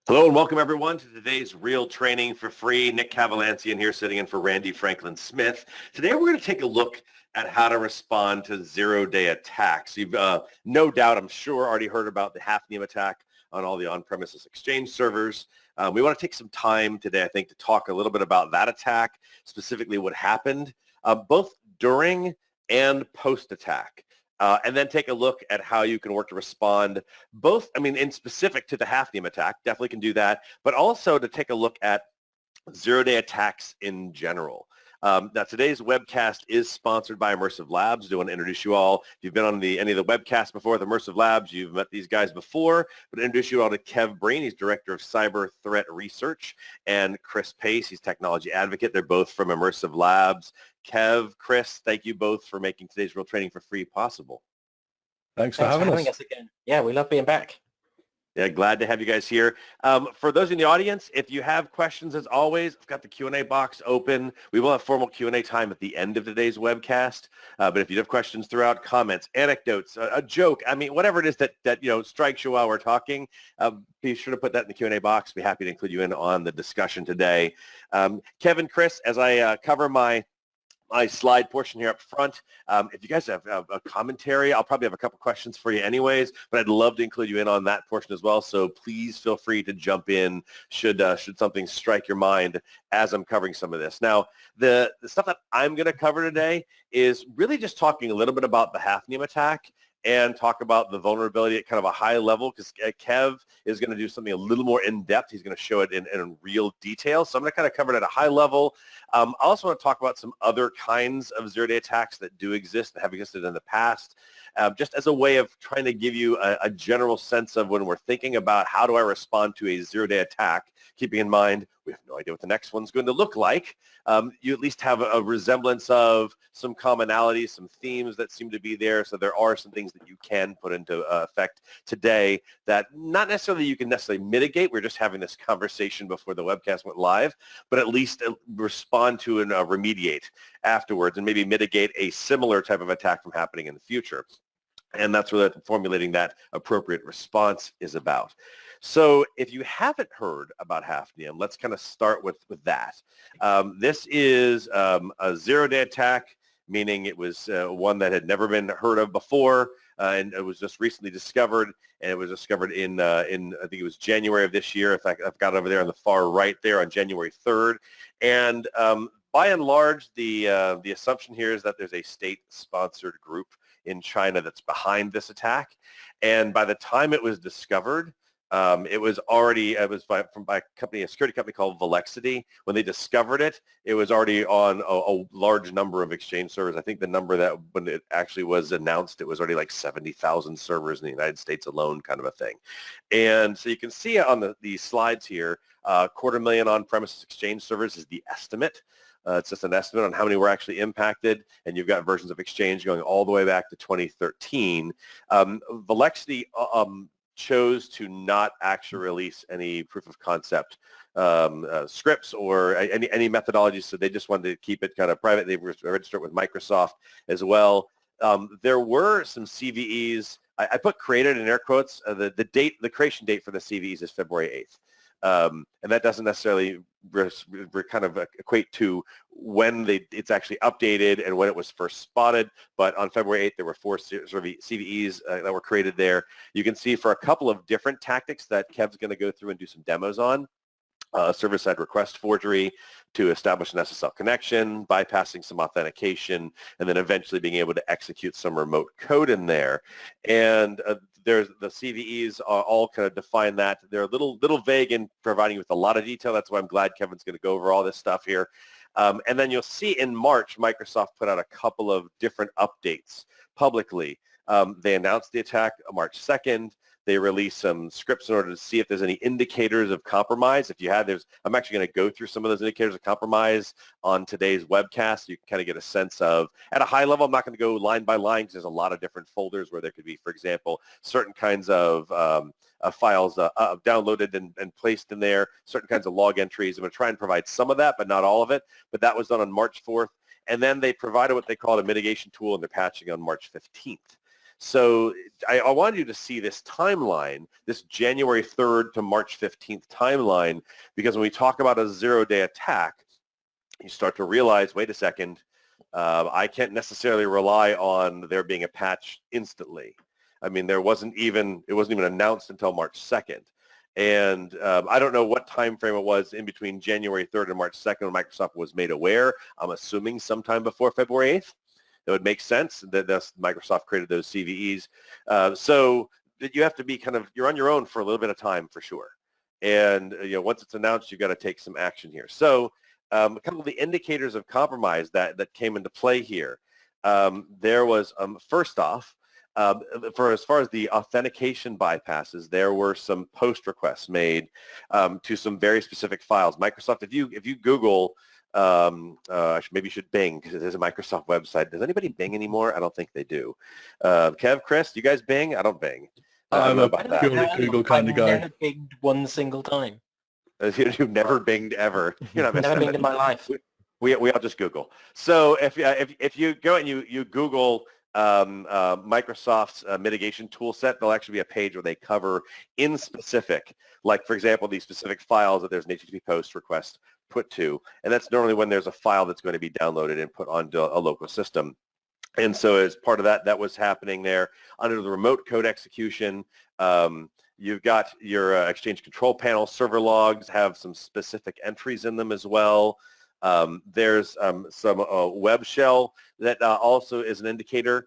Hello and welcome everyone to today's Real Training for Free. Nick Cavalansian here sitting in for Randy Franklin Smith. Today we're going to take a look at how to respond to zero-day attacks. You've no doubt, I'm sure, already heard about the Hafnium attack on all the on-premises Exchange servers. We want to take some time today, I think, to talk a little bit about that attack, specifically what happened, both during and post-attack. And then take a look at how you can work to respond both, in specific to the Hafnium attack, definitely can do that, but also to take a look at zero-day attacks in general. Now, today's webcast is sponsored by Immersive Labs. I want to introduce you all. If you've been on any of the webcasts before with Immersive Labs, you've met these guys before, but introduce you all to Kev Breen. He's Director of Cyber Threat Research, and Chris Pace. He's Technology Advocate. They're both from Immersive Labs. Kev, Chris, thank you both for making today's Real Training for Free possible. Thanks for having us again. Yeah, we love being back. Yeah, glad to have you guys here. For those in the audience, if you have questions, as always, I've got the Q&A box open. We will have formal Q&A time at the end of today's webcast. But if you have questions throughout, comments, anecdotes, a joke, whatever it is that strikes you while we're talking, be sure to put that in the Q&A box. Be happy to include you in on the discussion today. Kevin, Chris, as I cover my slide portion here up front. If you guys have a commentary, I'll probably have a couple questions for you anyways, but I'd love to include you in on that portion as well. So please feel free to jump in should something strike your mind as I'm covering some of this. Now, the stuff that I'm going to cover today is really just talking a little bit about the Hafnium attack and talk about the vulnerability at kind of a high level, because Kev is going to do something a little more in-depth. He's going to show it in real detail. So I'm going to kind of cover it at a high level. I also want to talk about some other kinds of zero-day attacks that do exist, that have existed in the past, just as a way of trying to give you a general sense of when we're thinking about how do I respond to a zero-day attack, keeping in mind we have no idea what the next one's going to look like. You at least have a resemblance of some commonalities, some themes that seem to be there. So there are some things that you can put into effect today that not necessarily you can necessarily mitigate. We're just having this conversation before the webcast went live, but at least respond to and remediate afterwards and maybe mitigate a similar type of attack from happening in the future. And that's what formulating that appropriate response is about. So if you haven't heard about Hafnium, let's kind of start with that. This is a zero-day attack, meaning it was one that had never been heard of before, and it was just recently discovered, and it was discovered in I think it was January of this year. In fact, I've got it over there on the far right there on January 3rd. And by and large, the assumption here is that there's a state-sponsored group in China that's behind this attack. And by the time it was discovered, it was by a security company called Velexity. When they discovered it, it was already on a large number of Exchange servers. I think the number that when it actually was announced, it was already like 70,000 servers in the United States alone, kind of a thing. And so you can see on the slides here, 250,000 on-premises Exchange servers is the estimate. It's just an estimate on how many were actually impacted, and you've got versions of Exchange going all the way back to 2013. Velexity chose to not actually release any proof of concept scripts or any methodologies, so they just wanted to keep it kind of private. They were registered with Microsoft as well. There were some CVEs. I put created in air quotes. The creation date for the CVEs is February 8th. And that doesn't necessarily kind of equate to when it's actually updated and when it was first spotted. But on February 8th, there were 4 CVEs that were created there. You can see for a couple of different tactics that Kev's going to go through and do some demos on. Server-side request forgery to establish an SSL connection, bypassing some authentication, and then eventually being able to execute some remote code in there. And there's the CVEs all kind of define that. They're a little vague in providing you with a lot of detail. That's why I'm glad Kevin's going to go over all this stuff here. And then you'll see in March, Microsoft put out a couple of different updates publicly. They announced the attack on March 2nd. They released some scripts in order to see if there's any indicators of compromise. If you had, I'm actually going to go through some of those indicators of compromise on today's webcast. So you can kind of get a sense of, at a high level, I'm not going to go line by line because there's a lot of different folders where there could be, for example, certain kinds of files downloaded and placed in there, certain kinds of log entries. I'm going to try and provide some of that, but not all of it. But that was done on March 4th. And then they provided what they called a mitigation tool, and they're patching on March 15th. So I wanted you to see this timeline, this January 3rd to March 15th timeline, because when we talk about a zero-day attack, you start to realize, wait a second, I can't necessarily rely on there being a patch instantly. I mean, it wasn't even announced until March 2nd. And I don't know what time frame it was in between January 3rd and March 2nd when Microsoft was made aware. I'm assuming sometime before February 8th. That would make sense that Microsoft created those CVEs. So that you have to be you're on your own for a little bit of time for sure. And once it's announced, you've got to take some action here. So a couple of the indicators of compromise that came into play here. There was, first off, for as far as the authentication bypasses, there were some post requests made to some very specific files. Microsoft, if you Google, maybe you should Bing because it is a Microsoft website. Does anybody Bing anymore? I don't think they do. Kev, Chris, you guys Bing? I don't Bing. I'm a purely Google kind of guy. I've never Binged one single time. You've never Binged ever. You're not never Binged in my life. We all just Google. So if you go and you Google Microsoft's mitigation tool set, there'll actually be a page where they cover in specific, like for example, these specific files that there's an HTTP post request put to, and that's normally when there's a file that's going to be downloaded and put onto a local system. And so as part of that was happening there. Under the remote code execution, you've got your Exchange Control Panel server logs have some specific entries in them as well. There's some web shell that also is an indicator.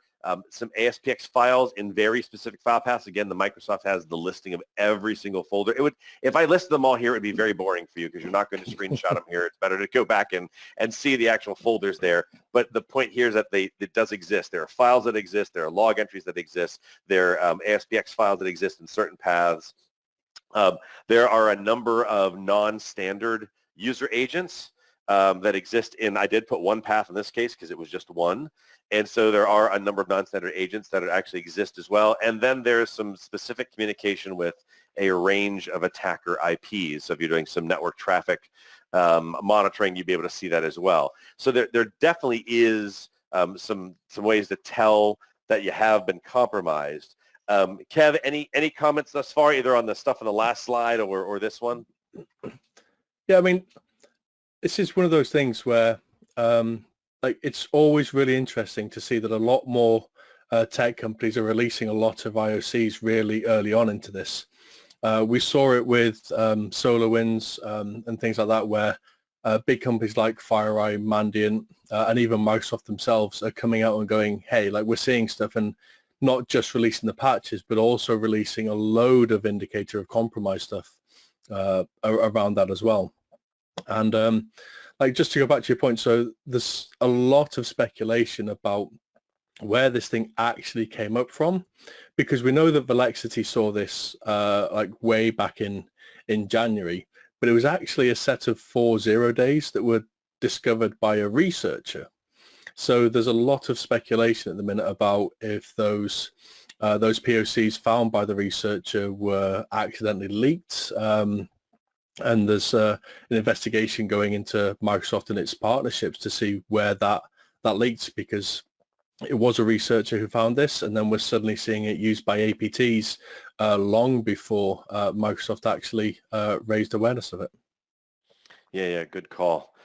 Some ASPX files in very specific file paths. Again, the Microsoft has the listing of every single folder. If I listed them all here, it would be very boring for you because you're not going to screenshot them here. It's better to go back and see the actual folders there. But the point here is that it does exist. There are files that exist. There are log entries that exist. There are ASPX files that exist in certain paths. There are a number of non-standard user agents that exist in, I did put one path in this case because it was just one. And so there are a number of non-standard agents that actually exist as well. And then there's some specific communication with a range of attacker IPs. So if you're doing some network traffic monitoring, you'd be able to see that as well. So there definitely is some ways to tell that you have been compromised. Kev, any comments thus far, either on the stuff on the last slide or this one? Yeah, I mean, this is one of those things where it's always really interesting to see that a lot more tech companies are releasing a lot of IOCs really early on into this. We saw it with SolarWinds and things like that, where big companies like FireEye, Mandiant, and even Microsoft themselves are coming out and going, hey, we're seeing stuff, and not just releasing the patches, but also releasing a load of indicator of compromise stuff around that as well. And just to go back to your point, so there's a lot of speculation about where this thing actually came up from, because we know that Velexity saw this way back in January, but it was actually a set of 4 0 days that were discovered by a researcher. So there's a lot of speculation at the minute about if those POCs found by the researcher were accidentally leaked. And there's an investigation going into Microsoft and its partnerships to see where that leaked, because it was a researcher who found this, and then we're suddenly seeing it used by APTs long before Microsoft actually raised awareness of it. Yeah, good call.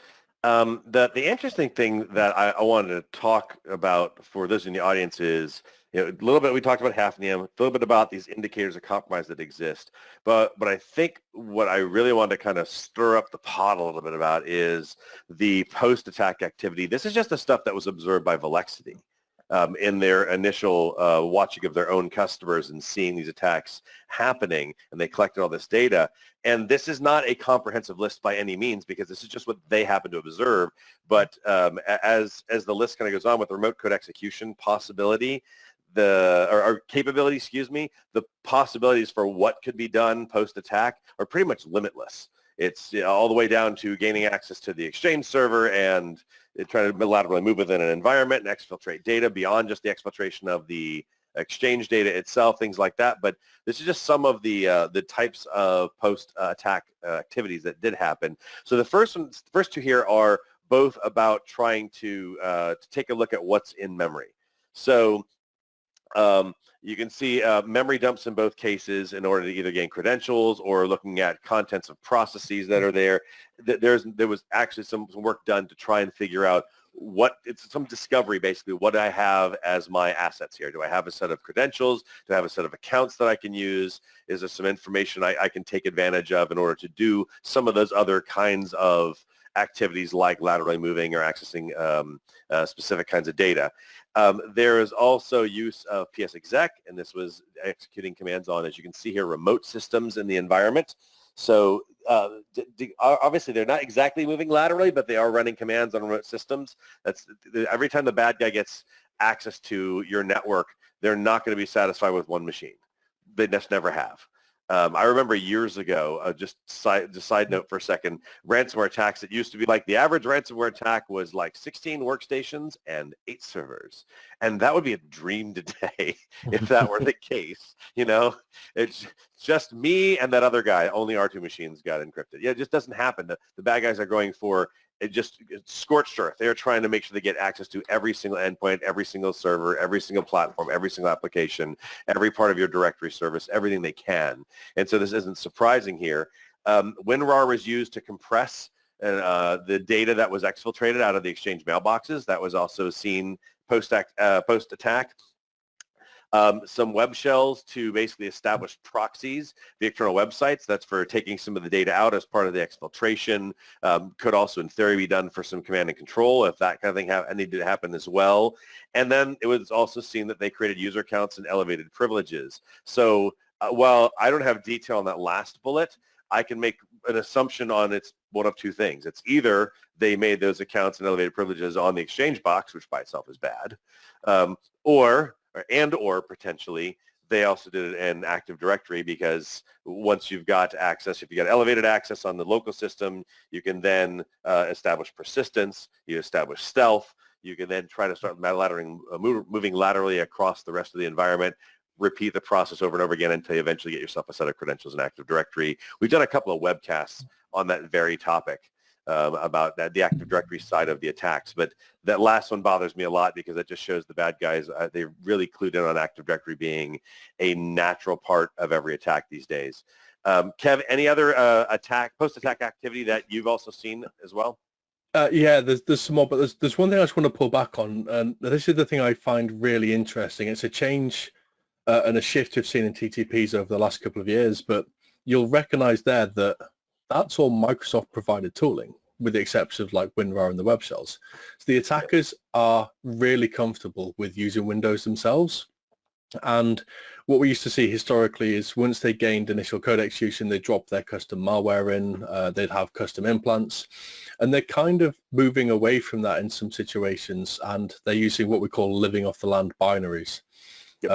The interesting thing that I wanted to talk about for those in the audience is, a little bit we talked about Hafnium, a little bit about these indicators of compromise that exist, but I think what I really wanted to kind of stir up the pot a little bit about is the post-attack activity. This is just the stuff that was observed by Velexity in their initial watching of their own customers and seeing these attacks happening, and they collected all this data. And this is not a comprehensive list by any means, because this is just what they happen to observe. But as the list kind of goes on with the remote code execution possibility, or capability, the possibilities for what could be done post-attack are pretty much limitless. It's all the way down to gaining access to the Exchange server and trying to laterally move within an environment and exfiltrate data beyond just the exfiltration of the Exchange data itself, things like that. But this is just some of the types of post-attack activities that did happen. So the first two here are both about trying to take a look at what's in memory. So You can see memory dumps in both cases in order to either gain credentials or looking at contents of processes that are there. There was actually some work done to try and figure out it's some discovery basically. What do I have as my assets here? Do I have a set of credentials? Do I have a set of accounts that I can use? Is there some information I can take advantage of in order to do some of those other kinds of activities like laterally moving or accessing specific kinds of data? There is also use of PSExec, and this was executing commands on, as you can see here, remote systems in the environment. So obviously they're not exactly moving laterally, but they are running commands on remote systems. That's every time the bad guy gets access to your network, they're not going to be satisfied with one machine. They just never have. I remember years ago, just side note for a second, ransomware attacks, it used to be like the average ransomware attack was like 16 workstations and 8 servers. And that would be a dream today if that were the case. You know, it's just me and that other guy, only our 2 machines got encrypted. Yeah, it just doesn't happen. The bad guys are going for it's scorched earth. They're trying to make sure they get access to every single endpoint, every single server, every single platform, every single application, every part of your directory service, everything they can. And so this isn't surprising here. WinRAR was used to compress the data that was exfiltrated out of the Exchange mailboxes. That was also seen post-attack. Some web shells to basically establish proxies, the external websites. That's for taking some of the data out as part of the exfiltration. Could also, in theory, be done for some command and control if that kind of thing needed to happen as well. And then it was also seen that they created user accounts and elevated privileges. So while I don't have detail on that last bullet, I can make an assumption on it's one of 2 things. It's either they made those accounts and elevated privileges on the Exchange box, which by itself is bad, or potentially they also did it in Active Directory, because once you've got access, if you got elevated access on the local system, you can then establish persistence, you establish stealth, you can then try to start moving laterally across the rest of the environment, repeat the process over and over again until you eventually get yourself a set of credentials in Active Directory. We've done a couple of webcasts on that very topic. About that, the Active Directory side of the attacks. But that last one bothers me a lot because it just shows the bad guys, they really clued in on Active Directory being a natural part of every attack these days. Kev, any other post-attack activity that you've also seen as well? Yeah, there's some more, but there's one thing I just want to pull back on, and this is the thing I find really interesting. It's a change and a shift we've seen in TTPs over the last couple of years, but you'll recognize there that that's all Microsoft provided tooling, with the exception of like WinRAR and the web shells. So the attackers are really comfortable with using Windows themselves. And what we used to see historically is once they gained initial code execution, they dropped their custom malware in, they'd have custom implants, and they're kind of moving away from that in some situations, and they're using what we call living off the land binaries.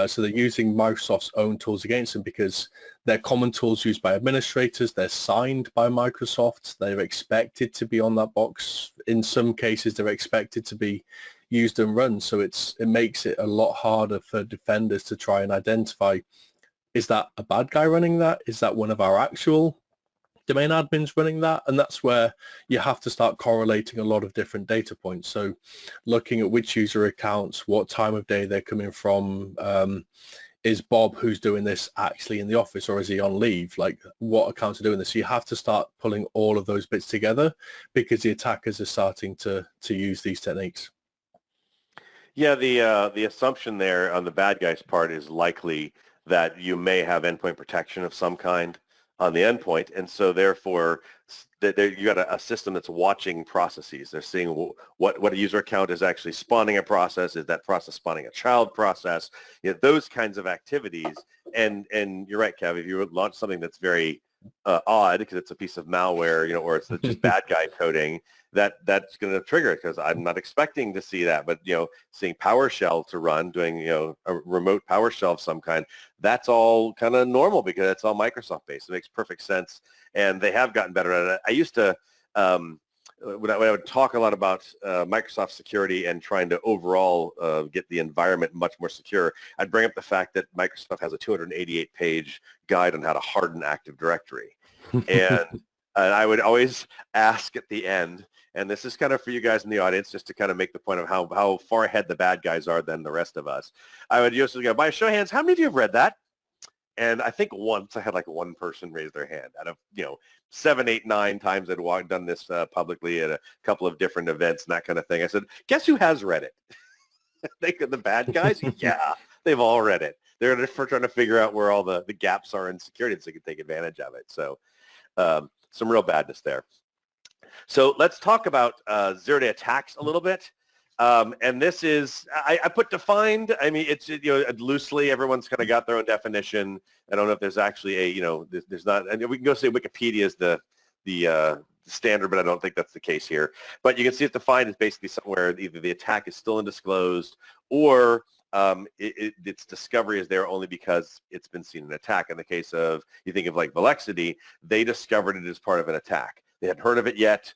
So they're using Microsoft's own tools against them because they're common tools used by administrators. They're signed by Microsoft. They're expected to be on that box. In some cases, they're expected to be used and run. So it makes it a lot harder for defenders to try and identify, is that a bad guy running that? Is that one of our actual domain admins running that? And that's where you have to start correlating a lot of different data points. So looking at which user accounts, what time of day they're coming from, is Bob, who's doing this, actually in the office, or is he on leave? Like, what accounts are doing this? So you have to start pulling all of those bits together because the attackers are starting to use these techniques. Yeah, the assumption there on the bad guy's part is likely that you may have endpoint protection of some kind on the endpoint, and so therefore you got a system that's watching processes. They're seeing what a user account is actually spawning a process. Is that process spawning a child process? You know, those kinds of activities. And you're right, Kev. If you launch something that's very odd because it's a piece of malware, or it's just bad guy coding, that's going to trigger it, because I'm not expecting to see that. But seeing PowerShell to run, doing a remote PowerShell of some kind, that's all kind of normal because it's all Microsoft based. It makes perfect sense, and they have gotten better at it. I used to when I would talk a lot about Microsoft security and trying to overall get the environment much more secure, I'd bring up the fact that Microsoft has a 288-page guide on how to harden Active Directory. And I would always ask at the end, and this is kind of for you guys in the audience, just to kind of make the point of how far ahead the bad guys are than the rest of us. I would usually go, by a show of hands, how many of you have read that? And I think once I had like one person raise their hand out of, 7, 8, 9 times I'd done this publicly at a couple of different events and that kind of thing. I said, guess who has read it? Think of the bad guys? Yeah, they've all read it. They're trying to figure out where all the gaps are in security so they can take advantage of it. So some real badness there. So let's talk about zero-day attacks a little bit. And this is, I put defined. I mean, it's, loosely, everyone's kind of got their own definition. I don't know if there's actually there's not, and we can go say Wikipedia is the standard, but I don't think that's the case here. But you can see it's defined as basically somewhere either the attack is still undisclosed or its discovery is there only because it's been seen in an attack. In the case of, you think of like Velexity, they discovered it as part of an attack. They hadn't heard of it yet.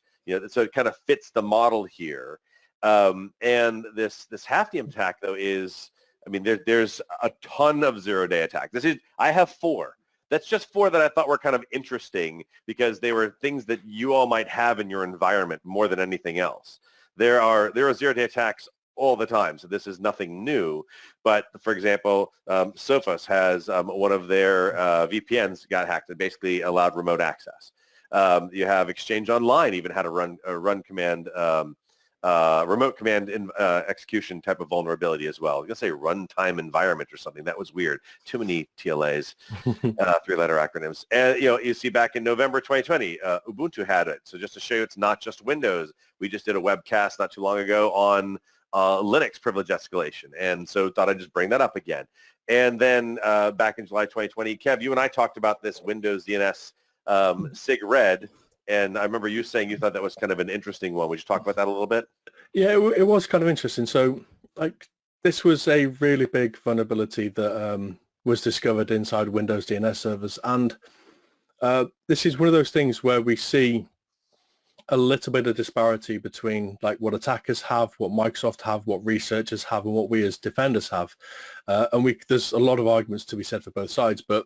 So it kind of fits the model here. And this Hafnium attack, though, is, I mean, there's a ton of zero-day attacks. I have 4. That's just 4 that I thought were kind of interesting because they were things that you all might have in your environment more than anything else. There are zero-day attacks all the time, so this is nothing new. But, for example, Sophos has one of their VPNs got hacked and basically allowed remote access. You have Exchange Online even had a run command, remote command execution type of vulnerability as well. I was going to say runtime environment or something. That was weird. Too many TLAs, 3-letter acronyms. And, you see back in November 2020, Ubuntu had it. So just to show you it's not just Windows, we just did a webcast not too long ago on Linux privilege escalation. And so thought I'd just bring that up again. And then back in July 2020, Kev, you and I talked about this Windows DNS SIG-RED. And I remember you saying you thought that was kind of an interesting one. Would you talk about that a little bit? Yeah, it was kind of interesting. So, this was a really big vulnerability that was discovered inside Windows DNS servers. And this is one of those things where we see a little bit of disparity between what attackers have, what Microsoft have, what researchers have, and what we as defenders have. And there's a lot of arguments to be said for both sides. But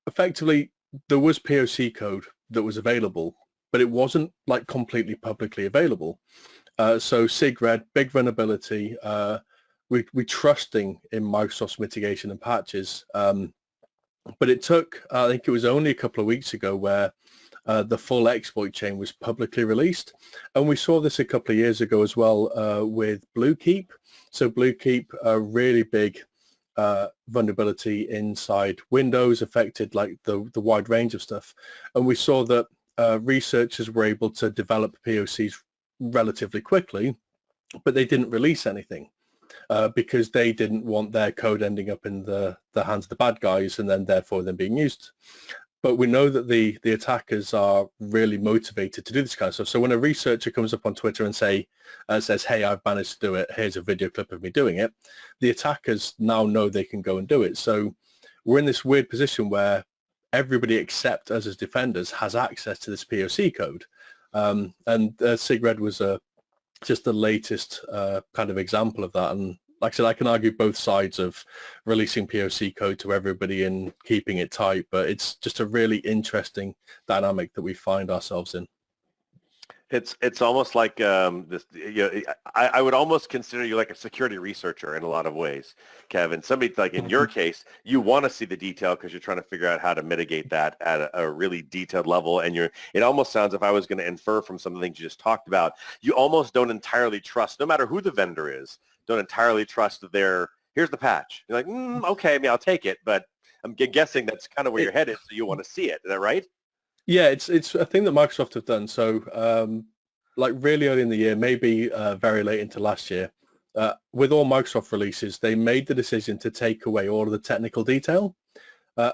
effectively, there was POC code that was available, but it wasn't completely publicly available. So SIG-RED, big vulnerability. We trusting in Microsoft's mitigation and patches, but it took, I think it was only a couple of weeks ago where the full exploit chain was publicly released. And we saw this a couple of years ago as well with Bluekeep. So Bluekeep, a really big vulnerability inside Windows, affected the wide range of stuff. And we saw that researchers were able to develop POCs relatively quickly, but they didn't release anything because they didn't want their code ending up in the hands of the bad guys and then therefore them being used. But we know that the attackers are really motivated to do this kind of stuff. So when a researcher comes up on Twitter and says, hey, I've managed to do it, here's a video clip of me doing it, the attackers now know they can go and do it. So we're in this weird position where everybody except us as defenders has access to this POC code. And SIG-RED was just the latest kind of example of that. And like I said, I can argue both sides of releasing POC code to everybody and keeping it tight, but it's just a really interesting dynamic that we find ourselves in. It's almost like this. I would almost consider you like a security researcher in a lot of ways, Kevin. Somebody like in your case, you want to see the detail because you're trying to figure out how to mitigate that at a really detailed level. And it almost sounds, if I was going to infer from some of the things you just talked about, you almost don't entirely trust, no matter who the vendor is, don't entirely trust that here's the patch. You're like, okay, I mean, I'll take it, but I'm guessing that's kind of where your head is, so you want to see it. Is that right? Yeah, it's a thing that Microsoft have done. So really early in the year, maybe very late into last year, with all Microsoft releases, they made the decision to take away all of the technical detail,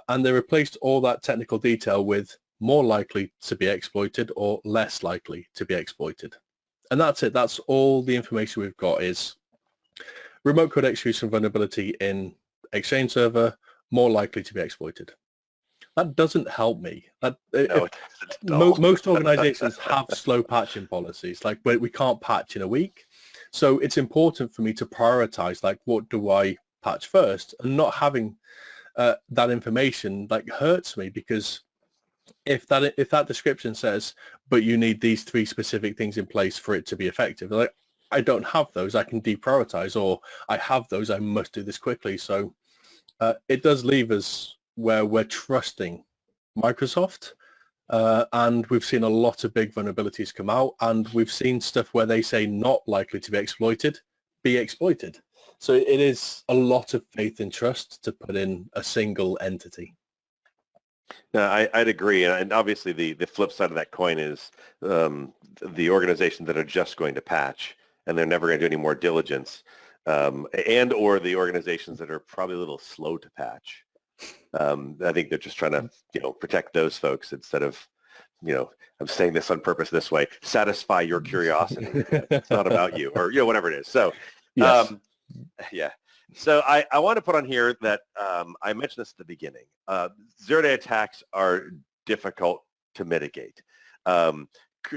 and they replaced all that technical detail with more likely to be exploited or less likely to be exploited. And that's it. That's all the information we've got is remote code execution vulnerability in Exchange server, more likely to be exploited. That doesn't help me. Most organizations have slow patching policies, we can't patch in a week. So it's important for me to prioritize, what do I patch first? And not having that information hurts me because if that description says, but you need these 3 specific things in place for it to be effective, like, I don't have those, I can deprioritize, or I have those, I must do this quickly. So it does leave us where we're trusting Microsoft, and we've seen a lot of big vulnerabilities come out, and we've seen stuff where they say not likely to be exploited. So it is a lot of faith and trust to put in a single entity. No, I'd agree, and obviously the flip side of that coin is the organizations that are just going to patch and they're never going to do any more diligence, and or the organizations that are probably a little slow to patch. I think they're just trying to protect those folks instead of I'm saying this on purpose this way, satisfy your curiosity. It's not about you, or whatever it is. So Yes. yeah. So I want to put on here that I mentioned this at the beginning. Zero-day attacks are difficult to mitigate.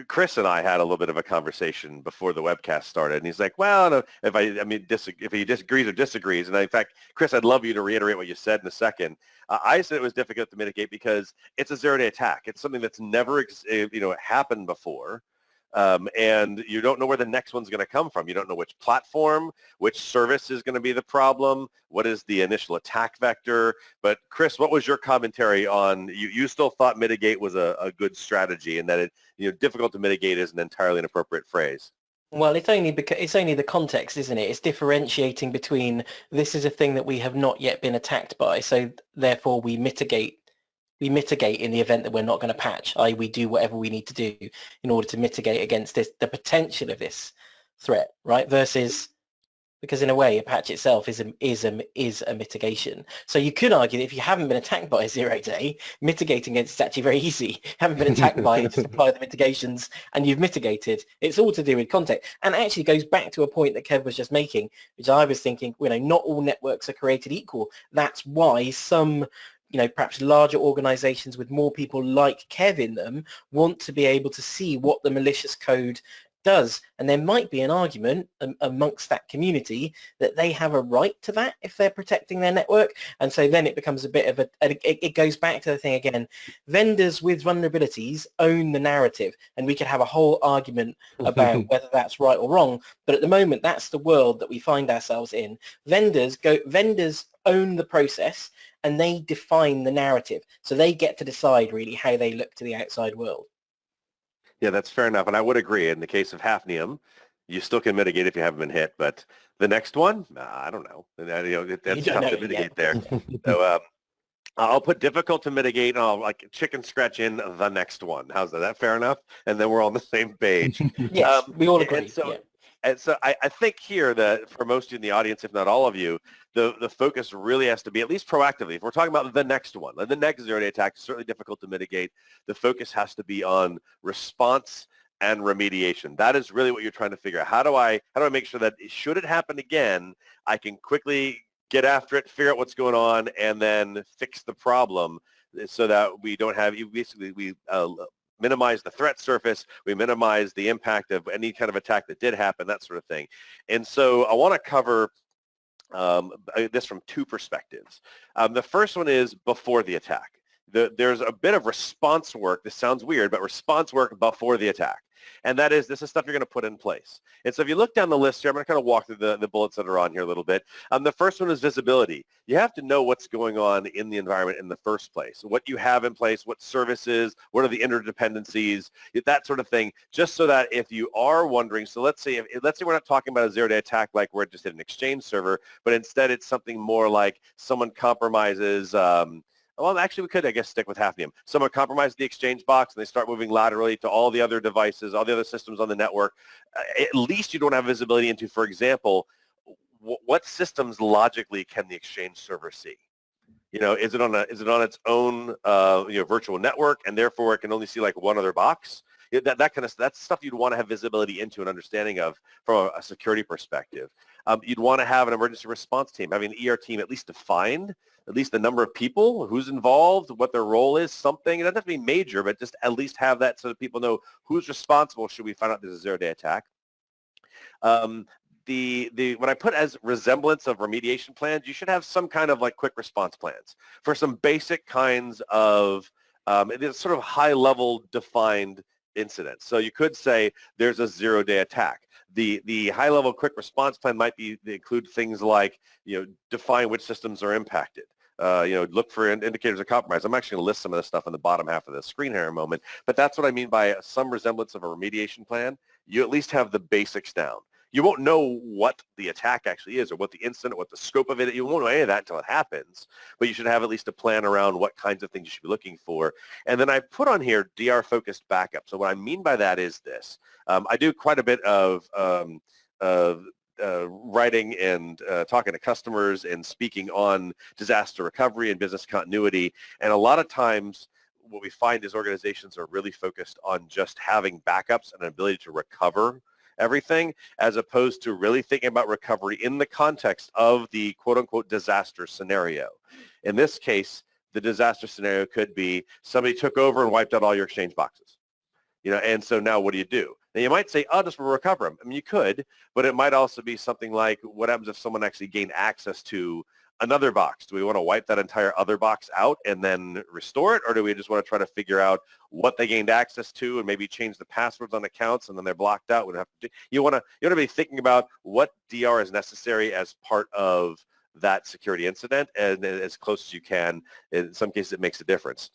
Chris and I had a little bit of a conversation before the webcast started, and he's like, "Well, no, if he disagrees or disagrees," and in fact, Chris, I'd love you to reiterate what you said in a second. I said it was difficult to mitigate because it's a zero-day attack. It's something that's never happened before. And you don't know where the next one's going to come from. You don't know which platform, which service is going to be the problem, what is the initial attack vector. But Chris, what was your commentary on, you still thought mitigate was a good strategy, and that difficult to mitigate is an entirely inappropriate phrase? Well, it's only the context, isn't it? It's differentiating between this is a thing that we have not yet been attacked by, so therefore we mitigate in the event that we're not going to patch, i.e. we do whatever we need to do in order to mitigate against the potential of this threat, right? Versus, because in a way a patch itself is a mitigation. So you could argue that if you haven't been attacked by a zero-day, mitigating against it's actually very easy. You haven't been attacked by it, just apply the mitigations and you've mitigated. It's all to do with context. And actually goes back to a point that Kev was just making, which I was thinking, not all networks are created equal. That's why some perhaps larger organizations with more people like Kev in them want to be able to see what the malicious code does. And there might be an argument amongst that community that they have a right to that if they're protecting their network. And so then it becomes a bit of it goes back to the thing again. Vendors with vulnerabilities own the narrative, and we could have a whole argument about whether that's right or wrong. But at the moment, that's the world that we find ourselves in. Vendors own the process, and they define the narrative. So they get to decide really how they look to the outside world. Yeah, that's fair enough. And I would agree. In the case of Hafnium, you still can mitigate if you haven't been hit. But the next one, I don't know. That's tough to mitigate there. So I'll put difficult to mitigate, and I'll like chicken scratch in the next one. How's that? That fair enough? And then we're on the same page. Yes, we all agree. And so I think here that for most of you in the audience, if not all of you, the focus really has to be, at least proactively, if we're talking about the next one, the next zero-day attack is certainly difficult to mitigate. The focus has to be on response and remediation. That is really what you're trying to figure out. How do I make sure that should it happen again, I can quickly get after it, figure out what's going on, and then fix the problem so that we don't have, we minimize the threat surface, we minimize the impact of any kind of attack that did happen, that sort of thing. And so I want to cover this from 2 perspectives. The first one is before the attack. There's a bit of response work. This sounds weird, but response work before the attack. And that is, this is stuff you're going to put in place. And so if you look down the list here, I'm going to kind of walk through the bullets that are on here a little bit. The first one is visibility. You have to know what's going on in the environment in the first place, what you have in place, what services, what are the interdependencies, that sort of thing, just so that if you are wondering, so let's say we're not talking about a zero-day attack like we're just at an Exchange server, but instead it's something more like someone compromises well, actually, we could, I guess, stick with Hafnium. Someone compromises the Exchange box, and they start moving laterally to all the other devices, all the other systems on the network. At least you don't have visibility into, for example, what systems logically can the Exchange server see? Is it on its own virtual network, and therefore it can only see like one other box? That's stuff you'd want to have visibility into and understanding of from a security perspective. You'd want to have an emergency response team, having an ER team at least defined, at least the number of people, who's involved, what their role is, something. It doesn't have to be major, but just at least have that so that people know who's responsible should we find out there's a zero-day attack. What I put as resemblance of remediation plans, you should have some kind of like quick response plans for some basic kinds of It is sort of high-level defined incident. So you could say there's a zero-day attack. The high-level quick response plan might include things like, define which systems are impacted. Look for indicators of compromise. I'm actually going to list some of this stuff in the bottom half of the screen here in a moment, but that's what I mean by some resemblance of a remediation plan. You at least have the basics down. You won't know what the attack actually is or what the incident, what the scope of it. You won't know any of that until it happens, but you should have at least a plan around what kinds of things you should be looking for. And then I put on here DR-focused backup. So what I mean by that is this. I do quite a bit of writing and talking to customers and speaking on disaster recovery and business continuity. And a lot of times what we find is organizations are really focused on just having backups and an ability to recover everything, as opposed to really thinking about recovery in the context of the quote-unquote disaster scenario. In this case, the disaster scenario could be somebody took over and wiped out all your Exchange boxes. And so now what do you do? Now you might say, oh, just recover them. I mean, you could, but it might also be something like, what happens if someone actually gained access to another box? Do we want to wipe that entire other box out and then restore it? Or do we just want to try to figure out what they gained access to and maybe change the passwords on accounts and then they're blocked out? We don't have to do, you want to be thinking about what DR is necessary as part of that security incident, and as close as you can. In some cases, it makes a difference.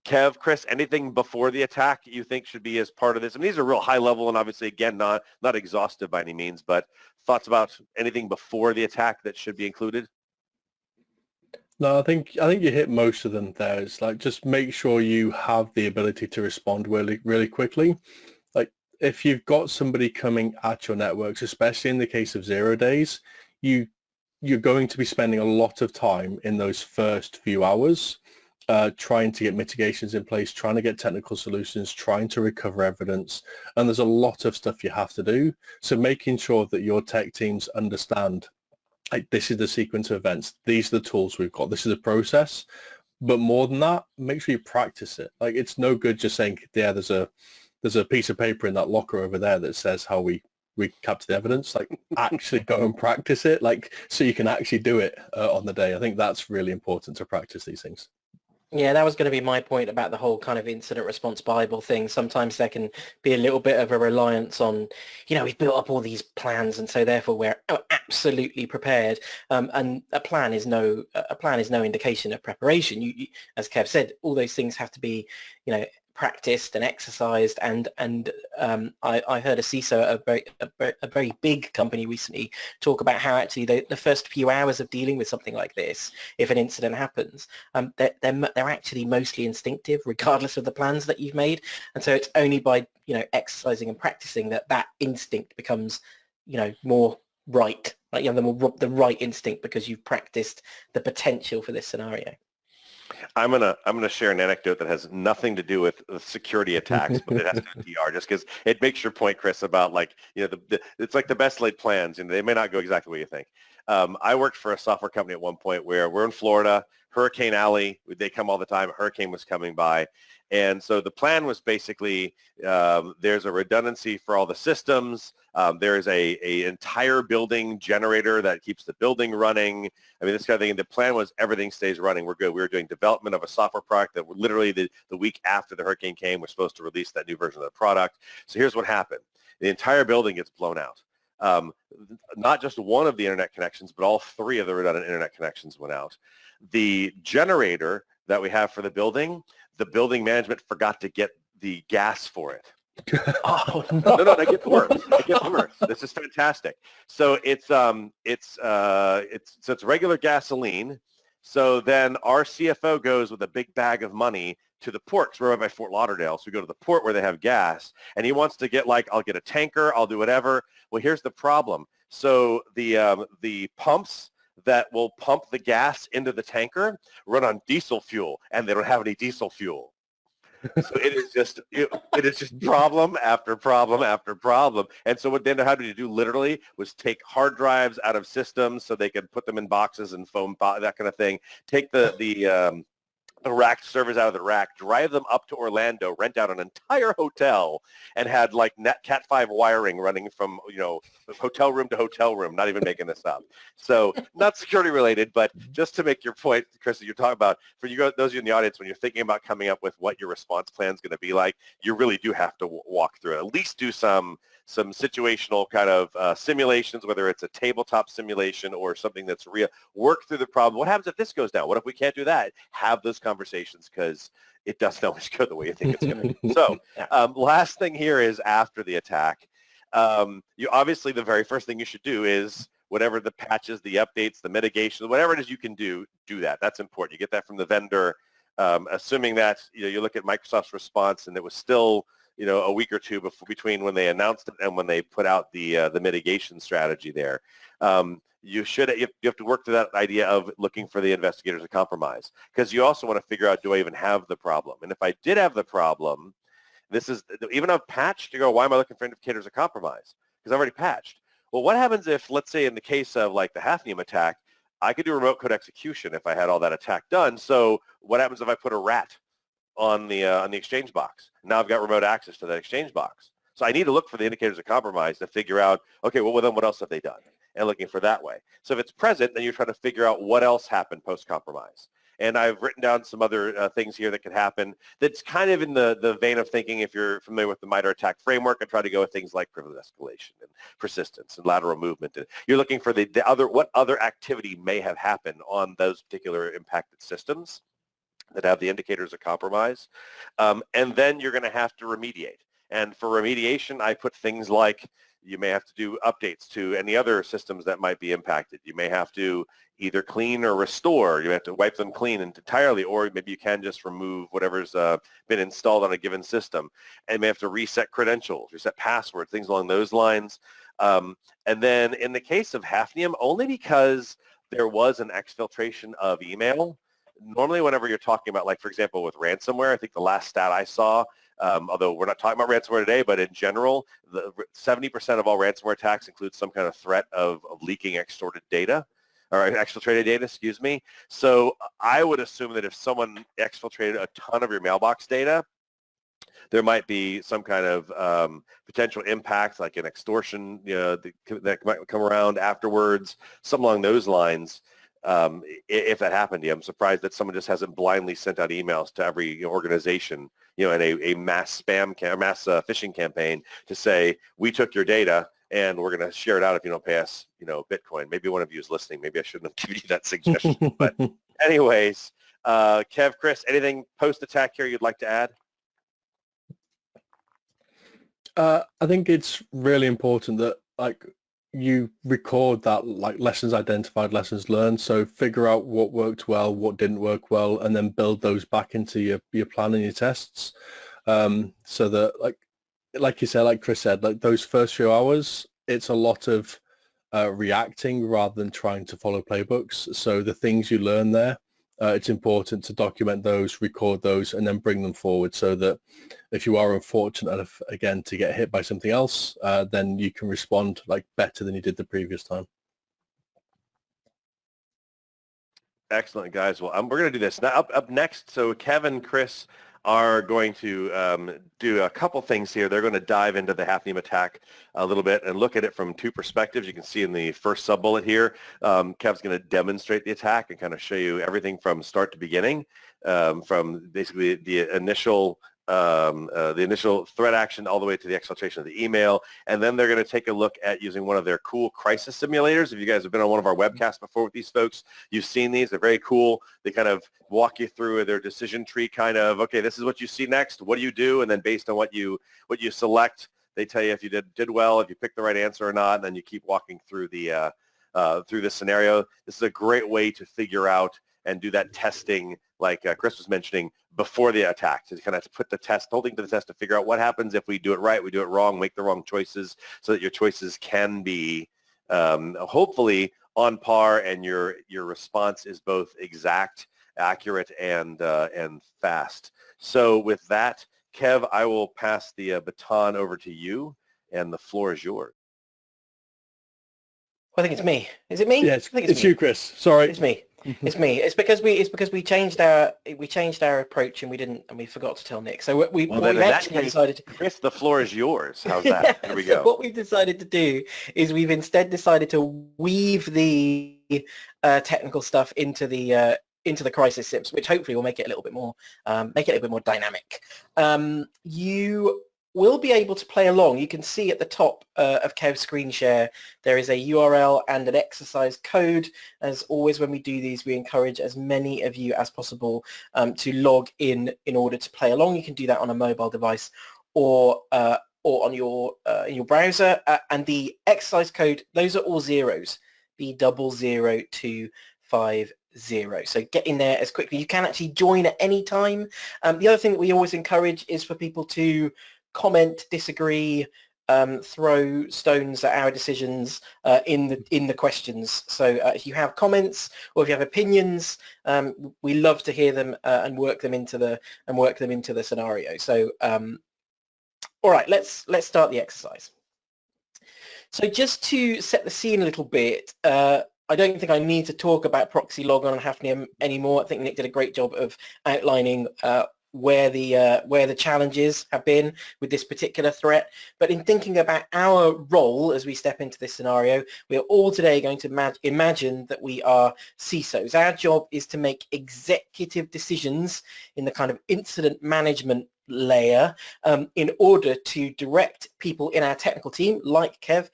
Kev, Chris, anything before the attack you think should be as part of this? I mean, these are real high level and obviously, again, not exhaustive by any means, but thoughts about anything before the attack that should be included? No, I think you hit most of them there. It's like, just make sure you have the ability to respond really, really quickly. Like, if you've got somebody coming at your networks, especially in the case of 0 days, you're going to be spending a lot of time in those first few hours trying to get mitigations in place, trying to get technical solutions, trying to recover evidence. And there's a lot of stuff you have to do. So making sure that your tech teams understand, like, this is the sequence of events, these are the tools we've got, this is the process. But more than that, make sure you practice it. Like, it's no good just saying, yeah, there's a piece of paper in that locker over there that says how we capture the evidence. Like, actually go and practice it, like, so you can actually do it on the day. I think that's really important, to practice these things. Yeah, that was going to be my point about the whole kind of incident response Bible thing. Sometimes there can be a little bit of a reliance on, we've built up all these plans, and so therefore we're absolutely prepared. And a plan is no indication of preparation. You, as Kev said, all those things have to be, practiced and exercised. And I heard a CISO at a very big company recently talk about how actually the first few hours of dealing with something like this, if an incident happens, they're actually mostly instinctive, regardless of the plans that you've made. And so it's only by exercising and practicing that instinct becomes more right, like the right instinct, because you've practiced the potential for this scenario. I'm gonna share an anecdote that has nothing to do with security attacks, but it has to do with DR, just because it makes your point, Chris, about, like, it's like the best laid plans, and they may not go exactly what you think. I worked for a software company at one point where we're in Florida, Hurricane Alley, they come all the time, a hurricane was coming by. And so the plan was basically, there's a redundancy for all the systems. There's a entire building generator that keeps the building running. I mean, this kind of thing. The plan was everything stays running. We're good. We were doing development of a software product that literally the week after the hurricane came, we're supposed to release that new version of the product. So here's what happened. The entire building gets blown out. Not just one of the internet connections, but all three of the redundant internet connections went out. The generator that we have for the building management forgot to get the gas for it. Oh no! No, it gets worse. It gets worse. This is fantastic. So it's regular gasoline. So then our CFO goes with a big bag of money to the port, because we're right by Fort Lauderdale. So we go to the port where they have gas, and he wants to get, like, I'll get a tanker, I'll do whatever. Well, here's the problem. So the pumps that will pump the gas into the tanker run on diesel fuel, and they don't have any diesel fuel. So it is just problem after problem after problem. And so what they had to do literally was take hard drives out of systems so they could put them in boxes and foam, that kind of thing. Take the rack servers out of the rack, drive them up to Orlando, rent out an entire hotel, and had like Cat 5 wiring running from, hotel room to hotel room, not even making this up. So not security related, but just to make your point, Chris, that you're talking about, for you, those of you in the audience, when you're thinking about coming up with what your response plan is going to be like, you really do have to walk through it. At least do some situational kind of simulations, whether it's a tabletop simulation or something that's real. Work through the problem. What happens if this goes down? What if we can't do that? Have those conversations, because it doesn't always go the way you think it's going to. So last thing here is after the attack. You obviously, the very first thing you should do is whatever the patches, the updates, the mitigation, whatever it is you can do that. That's important. You get that from the vendor. Assuming that you look at Microsoft's response, and it was still a week or two between when they announced it and when they put out the mitigation strategy there. You have to work through that idea of looking for the investigators of compromise, because you also want to figure out, do I even have the problem? And if I did have the problem, this is even I've patched, you go, why am I looking for indicators of compromise? Because I've already patched. Well, what happens if, let's say in the case of like the Hafnium attack, I could do remote code execution if I had all that attack done. So what happens if I put a rat on the exchange box? Now I've got remote access to that exchange box. So I need to look for the indicators of compromise to figure out, okay, well then what else have they done? And looking for that way. So if it's present, then you're trying to figure out what else happened post-compromise. And I've written down some other things here that could happen that's kind of in the vein of thinking, if you're familiar with the MITRE ATT&CK framework, I try to go with things like privilege escalation and persistence and lateral movement. And you're looking for what other activity may have happened on those particular impacted systems that have the indicators of compromise. And then you're going to have to remediate. And for remediation, I put things like you may have to do updates to any other systems that might be impacted. You may have to either clean or restore. You have to wipe them clean entirely, or maybe you can just remove whatever's been installed on a given system. And you may have to reset credentials, reset passwords, things along those lines. And then in the case of Hafnium, only because there was an exfiltration of email. Normally whenever you're talking about, like, for example, with ransomware, I think the last stat I saw, although we're not talking about ransomware today, but in general, 70% of all ransomware attacks include some kind of threat of leaking extorted data, or exfiltrated data, excuse me. So I would assume that if someone exfiltrated a ton of your mailbox data, there might be some kind of potential impact, like an extortion, that might come around afterwards, something along those lines. If that happened to you, I'm surprised that someone just hasn't blindly sent out emails to every organization, in a mass phishing campaign to say, we took your data and we're going to share it out if you don't pay us, Bitcoin. Maybe one of you is listening. Maybe I shouldn't have given you that suggestion. But anyways, Kev, Chris, anything post-attack here you'd like to add? I think it's really important that you record that, lessons identified, lessons learned. So figure out what worked well, what didn't work well, and then build those back into your plan and your tests. So that like you said, like Chris said, those first few hours, it's a lot of reacting rather than trying to follow playbooks. So the things you learn there, it's important to document those, record those, and then bring them forward so that if you are unfortunate enough, again, to get hit by something else, then you can respond better than you did the previous time. Excellent, guys. Well, we're going to do this. Now, up next, so Kevin, Chris are going to do a couple things here. They're going to dive into the Hafnium attack a little bit and look at it from two perspectives. You can see in the first sub-bullet here, Kev's going to demonstrate the attack and kind of show you everything from start to beginning, from basically the initial threat action all the way to the exfiltration of the email. And then they're going to take a look at using one of their cool crisis simulators. If you guys have been on one of our webcasts before with these folks, you've seen these. They're very cool. They kind of walk you through their decision tree, kind of, okay, this is what you see next. What do you do? And then based on what you select, they tell you if you did well, if you picked the right answer or not, and then you keep walking through the scenario. This is a great way to figure out and do that testing, like Chris was mentioning, before the attack, to kind of put the whole thing to the test to figure out what happens if we do it right, we do it wrong, make the wrong choices, so that your choices can be hopefully on par, and your response is both exact, accurate, and fast. So with that, Kev, I will pass the baton over to you, and the floor is yours. I think it's me. Is it me? Yeah, it's you, Chris. Sorry. It's me. It's me. It's because we changed our approach and we forgot to tell Nick. So what we've actually decided. Chris, the floor is yours. How's that? Here we So go. what we've decided to do is we've instead decided to weave the technical stuff into the crisis sims, which hopefully will make it a little bit more dynamic. You will be able to play along. You can see at the top of Kev's screen share there is a URL and an exercise code. As always, when we do these, we encourage as many of you as possible to log in order to play along. You can do that on a mobile device or on your in your browser. And the exercise code, those are all zeros. B00250. So get in there as quickly. You can actually join at any time. The other thing that we always encourage is for people to comment, disagree, throw stones at our decisions in the questions. So if you have comments or if you have opinions, we love to hear them and work them into the scenario. So all right, let's start the exercise. So just to set the scene a little bit, I don't think I need to talk about proxy log on Hafnium anymore. I think Nick did a great job of outlining where the challenges have been with this particular threat. But in thinking about our role as we step into this scenario, we are all today going to imagine that we are CISOs. Our job is to make executive decisions in the kind of incident management layer in order to direct people in our technical team like Kev,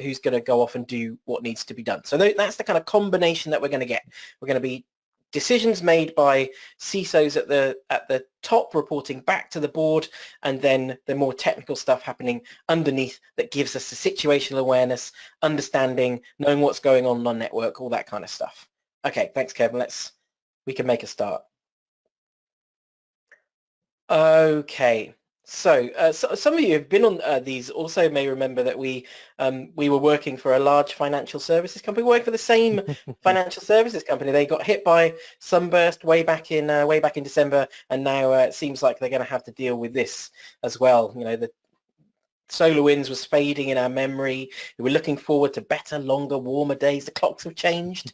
who's going to go off and do what needs to be done. So that's the kind of combination that we're going to get. We're going to be decisions made by CISOs at the top reporting back to the board, and then the more technical stuff happening underneath that gives us the situational awareness, understanding, knowing what's going on network, all that kind of stuff. Okay, thanks Kevin. We can make a start. Okay, so some of you have been on these also may remember that we were working for a large financial services company. We worked for the same financial services company. They got hit by sunburst way back in December, and now it seems like they're going to have to deal with this as well. You know, the solar winds was fading in our memory. We were looking forward to better, longer, warmer days. The clocks have changed.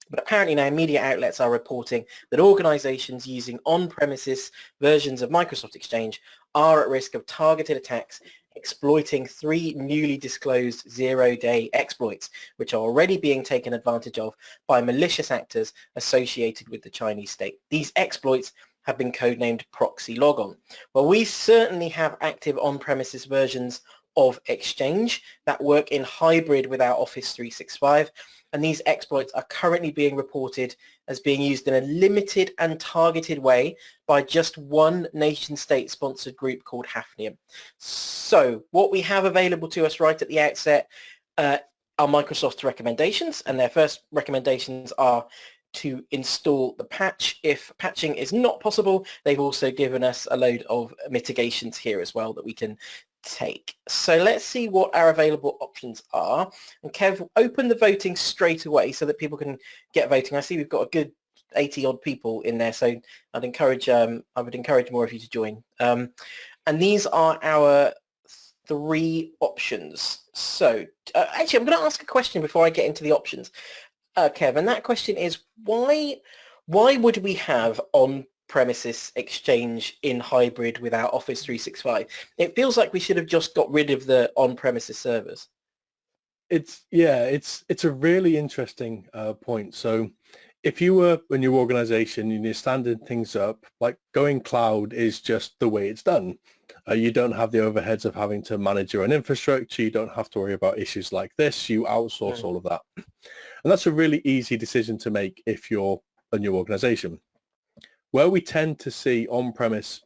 But apparently now media outlets are reporting that organizations using on-premises versions of Microsoft Exchange are at risk of targeted attacks exploiting 3 newly disclosed zero-day exploits, which are already being taken advantage of by malicious actors associated with the Chinese state. These exploits have been codenamed Proxy Logon. Well, we certainly have active on-premises versions of Exchange that work in hybrid with our Office 365. And these exploits are currently being reported as being used in a limited and targeted way by just one nation-state sponsored group called Hafnium. So what we have available to us right at the outset are Microsoft's recommendations, and their first recommendations are to install the patch. If patching is not possible, they've also given us a load of mitigations here as well that we can take. So let's see what our available options are. And Kev, open the voting straight away so that people can get voting. I see we've got a good 80 odd people in there, so I would encourage more of you to join. And these are our 3 options. So actually, I'm going to ask a question before I get into the options, Kev, and that question is why would we have on-premises Exchange in hybrid with our Office 365? It feels like we should have just got rid of the on-premises servers. It's a really interesting point. So if you were a new organization and you're standing things up, like going cloud is just the way it's done. You don't have the overheads of having to manage your own infrastructure. You don't have to worry about issues like this. You outsource all of that. And that's a really easy decision to make if you're a new organization. Where we tend to see on-premise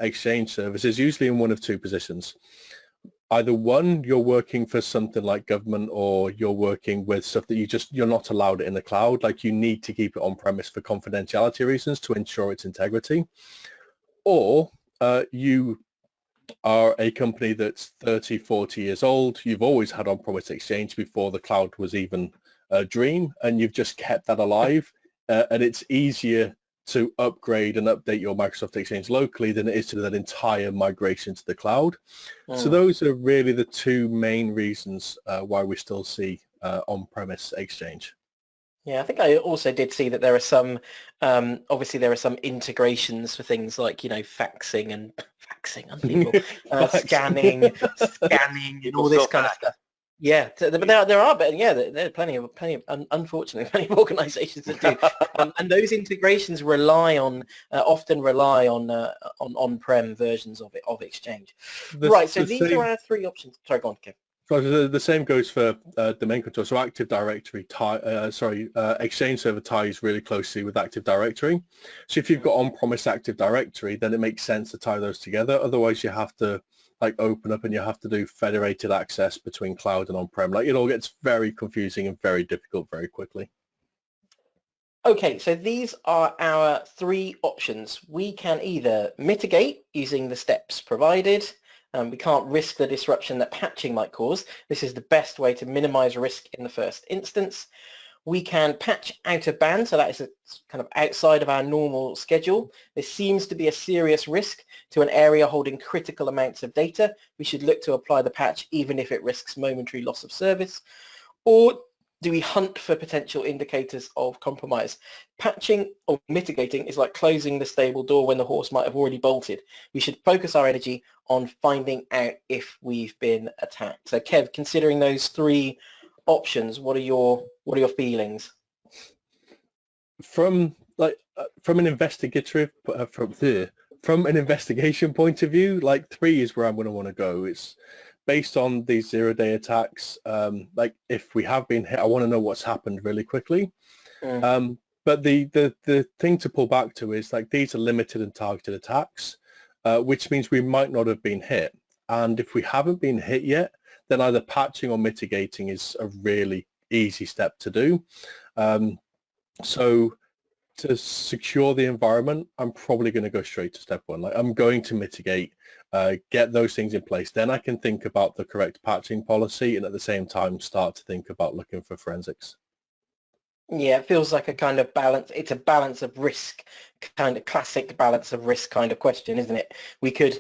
Exchange services, usually in one of 2 positions. Either one, you're working for something like government, or you're working with stuff that you're not allowed it in the cloud. Like you need to keep it on-premise for confidentiality reasons to ensure its integrity. Or you are a company that's 30, 40 years old. You've always had on-premise Exchange before the cloud was even a dream, and you've just kept that alive. And it's easier to upgrade and update your Microsoft Exchange locally than it is to do that entire migration to the cloud. So those are really the 2 main reasons why we still see on-premise Exchange. Yeah, I think I also did see that there are some, obviously there are some integrations for things like, faxing and unbelievable, scanning, and People all this still kind of fax. stuff. Yeah, but there are, but yeah, there are plenty of, unfortunately, plenty of organisations that do, and those integrations often rely on on-prem versions of Exchange. Right. So these are our three options. Sorry, go on, Kev. So the same goes for domain control. So Active Directory Exchange server ties really closely with Active Directory. So if you've got on-premise Active Directory, then it makes sense to tie those together. Otherwise, you have to open up and you have to do federated access between cloud and on-prem. It all gets very confusing and very difficult very quickly. Okay, so these are our three options. We can either mitigate using the steps provided. We can't risk the disruption that patching might cause. This is the best way to minimize risk in the first instance. We can patch out of band, so that is kind of outside of our normal schedule. This seems to be a serious risk to an area holding critical amounts of data. We should look to apply the patch even if it risks momentary loss of service. Or do we hunt for potential indicators of compromise? Patching or mitigating is like closing the stable door when the horse might have already bolted. We should focus our energy on finding out if we've been attacked. So Kev, considering those three options, what are your feelings? From an investigation point of view, 3 is where I'm going to want to go. It's based on these zero-day attacks. If we have been hit, I want to know what's happened really quickly. But the thing to pull back to is these are limited and targeted attacks, which means we might not have been hit. And if we haven't been hit yet, then either patching or mitigating is a really easy step to do. So to secure the environment, I'm probably going to go straight to step one. I'm going to mitigate, get those things in place. Then I can think about the correct patching policy and at the same time start to think about looking for forensics. Yeah, it feels like a kind of balance. It's a balance of risk, kind of classic balance of risk kind of question, isn't it? We could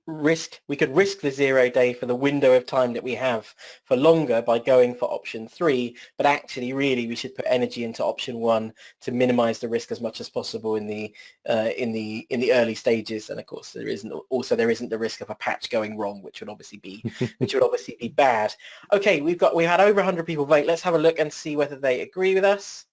risk the 0 day for the window of time that we have for longer by going for option 3, but actually really we should put energy into option 1 to minimize the risk as much as possible in the early stages. And of course there isn't the risk of a patch going wrong, which would obviously be bad. Okay, we've had over 100 people vote. Let's have a look and see whether they agree with us.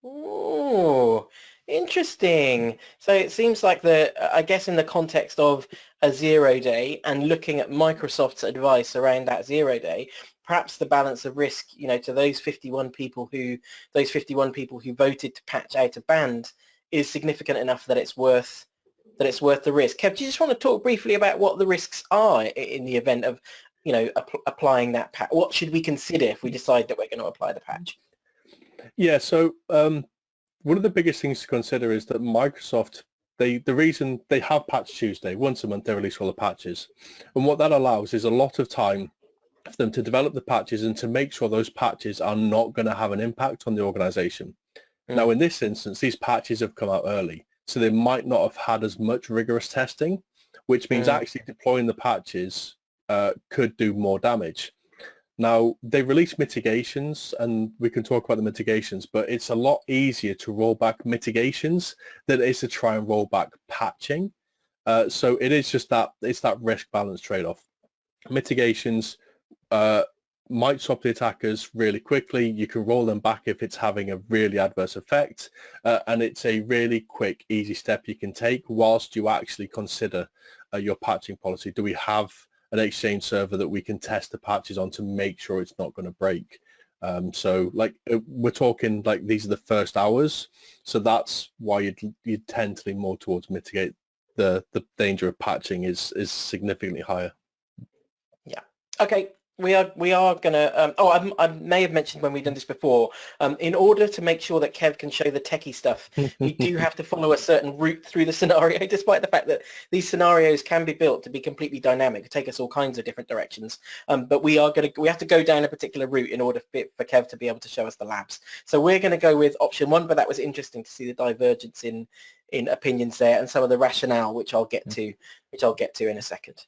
Oh, interesting. So it seems like I guess in the context of a 0 day and looking at Microsoft's advice around that 0 day, perhaps the balance of risk, to those 51 people who voted to patch out of band is significant enough that it's worth the risk. Kev, do you just want to talk briefly about what the risks are in the event of, applying that patch? What should we consider if we decide that we're going to apply the patch? Yeah, so one of the biggest things to consider is that Microsoft, the reason they have Patch Tuesday, once a month they release all the patches. And what that allows is a lot of time for them to develop the patches and to make sure those patches are not going to have an impact on the organization. Now, in this instance, these patches have come out early, so they might not have had as much rigorous testing, which means actually deploying the patches could do more damage. Now, they release mitigations, and we can talk about the mitigations, but it's a lot easier to roll back mitigations than it is to try and roll back patching. So it is just it's that risk balance trade-off. Mitigations might stop the attackers really quickly. You can roll them back if it's having a really adverse effect, and it's a really quick, easy step you can take whilst you actually consider your patching policy. Do we have an Exchange server that we can test the patches on to make sure it's not going to break? So we're talking these are the first hours, so that's why you'd tend to lean more towards mitigate. The danger of patching is significantly higher. Yeah. Okay. We are going to, I may have mentioned when we've done this before, in order to make sure that Kev can show the techie stuff, we do have to follow a certain route through the scenario, despite the fact that these scenarios can be built to be completely dynamic, take us all kinds of different directions. But we have to go down a particular route in order for Kev to be able to show us the labs. So we're going to go with option 1, but that was interesting to see the divergence in opinions there and some of the rationale, which I'll get to in a second.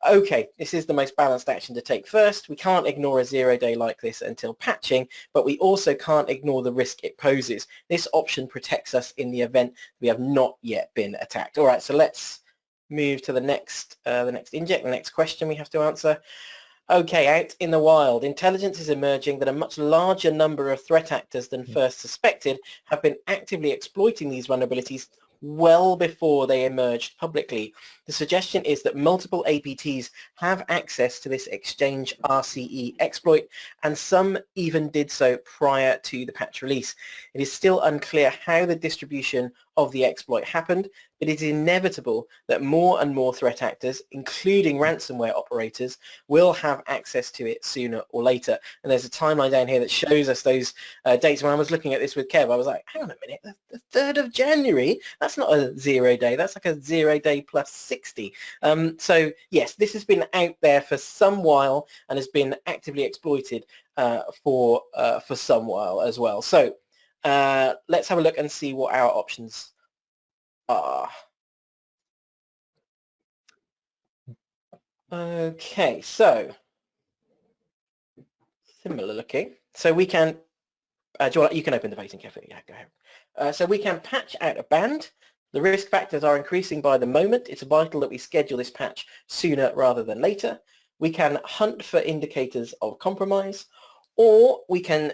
okay, this is the most balanced action to take first. We can't ignore a 0-day like this until patching, but we also can't ignore the risk it poses. This option protects us in the event we have not yet been attacked. All right, so let's move to the next inject, the next question we have to answer. Okay, out in the wild, intelligence is emerging that a much larger number of threat actors than first suspected have been actively exploiting these vulnerabilities well before they emerged publicly. The suggestion is that multiple APTs have access to this Exchange RCE exploit, and some even did so prior to the patch release. It is still unclear how the distribution of the exploit happened, but it is inevitable that more and more threat actors, including ransomware operators, will have access to it sooner or later. And there's a timeline down here that shows us those dates. When I was looking at this with Kev, I was like, hang on a minute, the 3rd of January? That's not a 0-day, that's like a 0-day plus 60. So yes, this has been out there for some while and has been actively exploited for some while as well. So let's have a look and see what our options are. Okay, so similar looking. So we can, you can open the facing cafe. Yeah, go ahead. So we can patch out a band. The risk factors are increasing by the moment. It's vital that we schedule this patch sooner rather than later. We can hunt for indicators of compromise, or we can,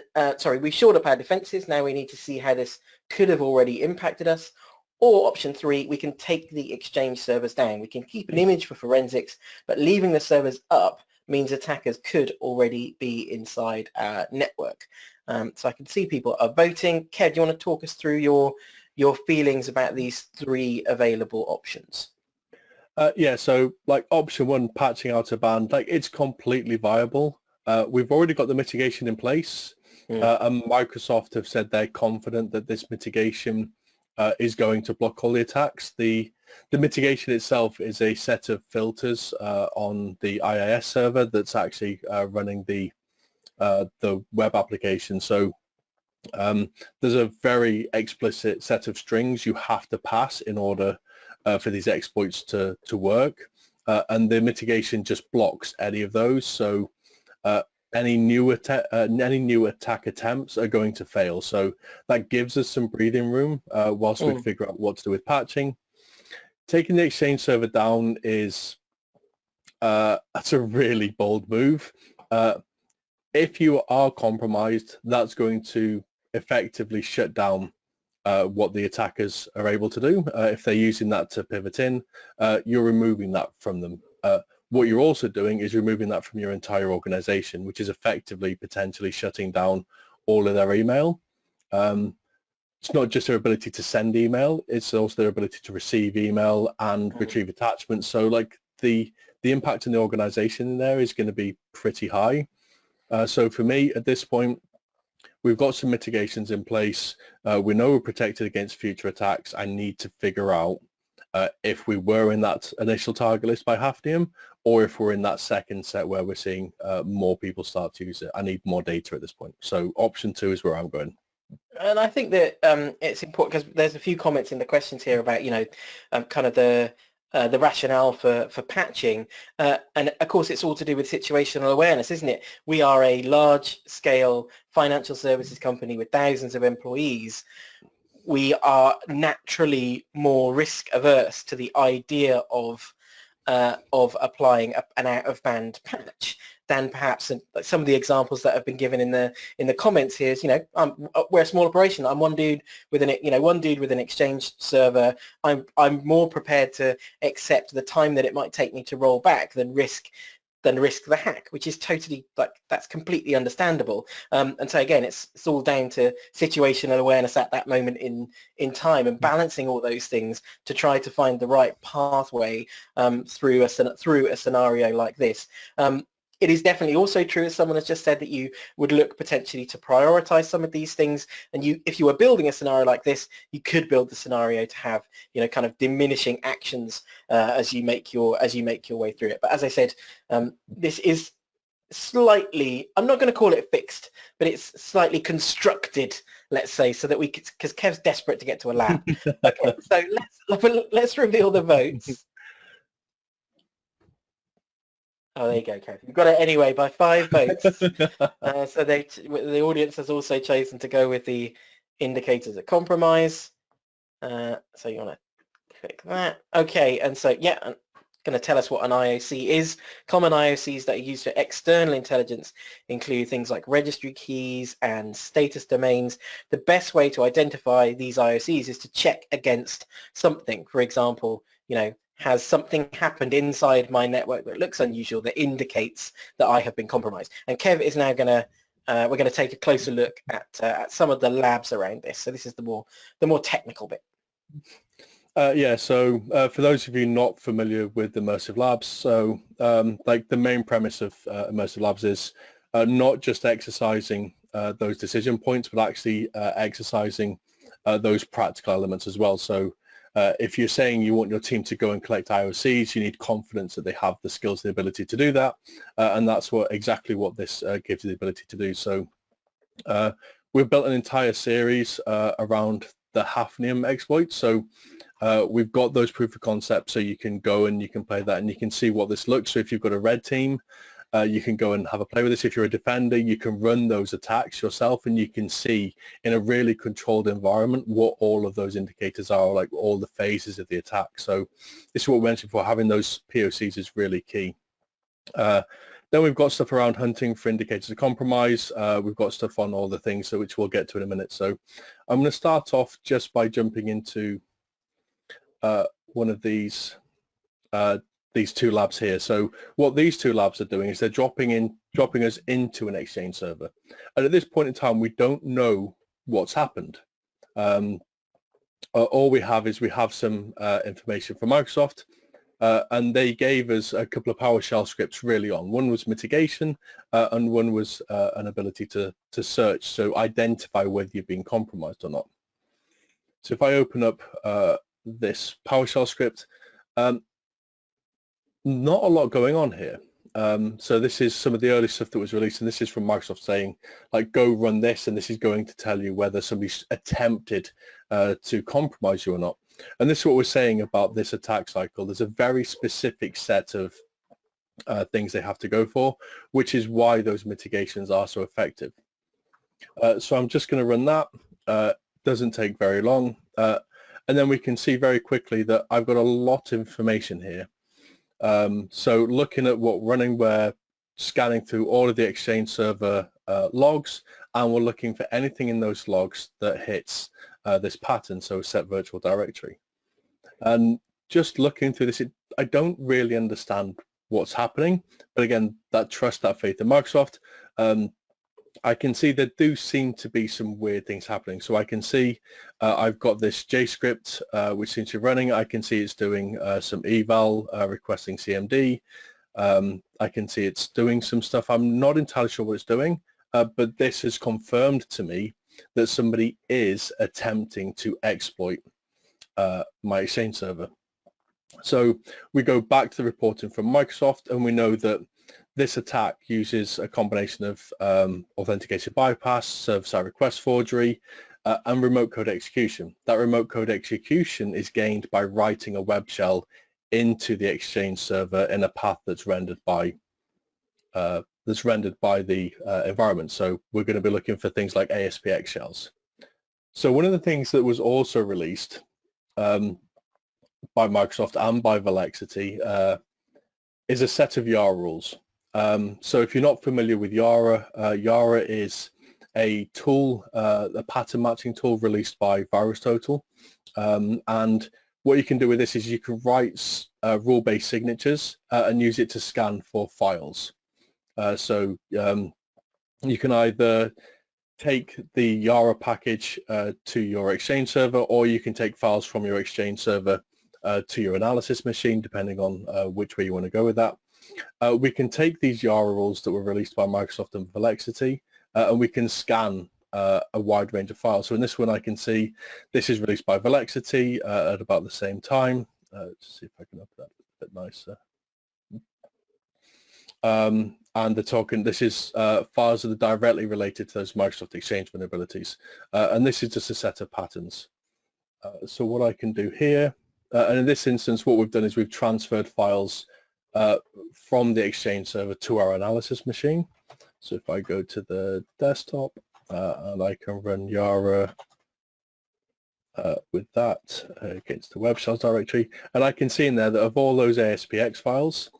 we shored up our defenses. Now we need to see how this could have already impacted us. Or option 3, we can take the Exchange servers down. We can keep an image for forensics, but leaving the servers up means attackers could already be inside our network. So I can see people are voting. Kev, do you want to talk us through your feelings about these 3 available options? Yeah, so like option 1, patching out a band, like it's completely viable. We've already got the mitigation in place, and Microsoft have said they're confident that this mitigation is going to block all the attacks. The mitigation itself is a set of filters on the IIS server that's actually running the web application. So there's a very explicit set of strings you have to pass in order for these exploits to work, and the mitigation just blocks any of those. So any new attack attempts are going to fail. So that gives us some breathing room whilst we figure out what to do with patching. Taking the Exchange server down is that's a really bold move. If you are compromised, that's going to effectively shut down what the attackers are able to do. If they're using that to pivot in, you're removing that from them. What you're also doing is removing that from your entire organization, which is effectively potentially shutting down all of their email. It's not just their ability to send email, it's also their ability to receive email and retrieve attachments. So like the impact in the organization in there is going to be pretty high. So for me at this point, we've got some mitigations in place. We know we're protected against future attacks. I need to figure out if we were in that initial target list by Hafnium, or if we're in that second set where we're seeing more people start to use it. I need more data at this point. So option 2 is where I'm going. And I think that it's important because there's a few comments in the questions here about, kind of the rationale for patching. And of course, it's all to do with situational awareness, isn't it? We are a large-scale financial services company with thousands of employees. We are naturally more risk-averse to the idea of applying an out-of-band patch than perhaps some of the examples that have been given in the comments here is, we're a small operation. I'm one dude with an Exchange server. I'm more prepared to accept the time that it might take me to roll back than risk the hack, which is totally that's completely understandable. And so again, it's all down to situational awareness at that moment in time and balancing all those things to try to find the right pathway through a scenario like this. It is definitely also true, as someone has just said, that you would look potentially to prioritize some of these things. And if you were building a scenario like this, you could build the scenario to have, kind of diminishing actions as you make your way through it. But as I said, this is slightly, I'm not going to call it fixed, but it's slightly constructed, let's say, so that we could, because Kev's desperate to get to a lab. Okay, so let's reveal the votes. Oh, there you go, Kev. You've got it anyway by 5 votes. So the audience has also chosen to go with the indicators of compromise. So you want to click that. Okay, and so yeah, I'm going to tell us what an IOC is. Common IOCs that are used for external intelligence include things like registry keys and status domains. The best way to identify these IOCs is to check against something. For example, has something happened inside my network that looks unusual that indicates that I have been compromised? And Kev is now going to we're going to take a closer look at some of the labs around this. So this is the more technical bit. So for those of you not familiar with Immersive Labs, so like the main premise of Immersive Labs is not just exercising those decision points, but actually exercising those practical elements as well. So if you're saying you want your team to go and collect IOCs, you need confidence that they have the skills, the ability to do that, and that's exactly what this gives you the ability to do. So we've built an entire series around the Hafnium exploit. So we've got those proof of concepts, so you can go and you can play that and you can see what this looks. So if you've got a red team, you can go and have a play with this. If you're a defender, you can run those attacks yourself and you can see in a really controlled environment what all of those indicators are, like all the phases of the attack. So this is what we mentioned before, having those POCs is really key. Then we've got stuff around hunting for indicators of compromise. We've got stuff on all the things, which we'll get to in a minute. So I'm going to start off just by jumping into one of these two labs here. So what these two labs are doing is they're dropping us into an Exchange server. And at this point in time, we don't know what's happened. All we have is some information from Microsoft, and they gave us a couple of PowerShell scripts really on. One was mitigation, and one was an ability to search, so identify whether you've been compromised or not. So if I open up this PowerShell script, not a lot going on here. So this is some of the early stuff that was released, and this is from Microsoft saying, like, go run this, and this is going to tell you whether somebody's attempted to compromise you or not. And this is what we're saying about this attack cycle. There's a very specific set of things they have to go for, which is why those mitigations are so effective. So I'm just going to run that. Doesn't take very long. And then we can see very quickly that I've got a lot of information here. So looking at what running, we're scanning through all of the Exchange server logs, and we're looking for anything in those logs that hits this pattern, so set virtual directory. And just looking through this, I don't really understand what's happening, but again, that trust, that faith in Microsoft, I can see there do seem to be some weird things happening. So I can see I've got this JScript which seems to be running. I can see it's doing some eval, requesting CMD. I can see it's doing some stuff. I'm not entirely sure what it's doing, but this has confirmed to me that somebody is attempting to exploit my Exchange server. So we go back to the reporting from Microsoft, and we know that this attack uses a combination of authentication bypass, server-side request forgery, and remote code execution. That remote code execution is gained by writing a web shell into the Exchange server in a path that's rendered by the environment. So we're going to be looking for things like ASPX shells. So one of the things that was also released by Microsoft and by Velexity is a set of Yara rules. So if you're not familiar with Yara, Yara is a tool, a pattern matching tool released by VirusTotal. And what you can do with this is you can write rule-based signatures and use it to scan for files. So you can either take the Yara package to your Exchange server, or you can take files from your Exchange server to your analysis machine, depending on which way you want to go with that. We can take these Yara rules that were released by Microsoft and Velexity, and we can scan a wide range of files. So in this one, I can see this is released by Velexity at about the same time. Let's see if I can open that a bit nicer. And they're talking, this is files that are directly related to those Microsoft Exchange vulnerabilities. And this is just a set of patterns. So what I can do here, and in this instance, what we've done is we've transferred files from the Exchange server to our analysis machine. So if I go to the desktop and I can run Yara with that against the web shells directory, and I can see in there that of all those ASPX files,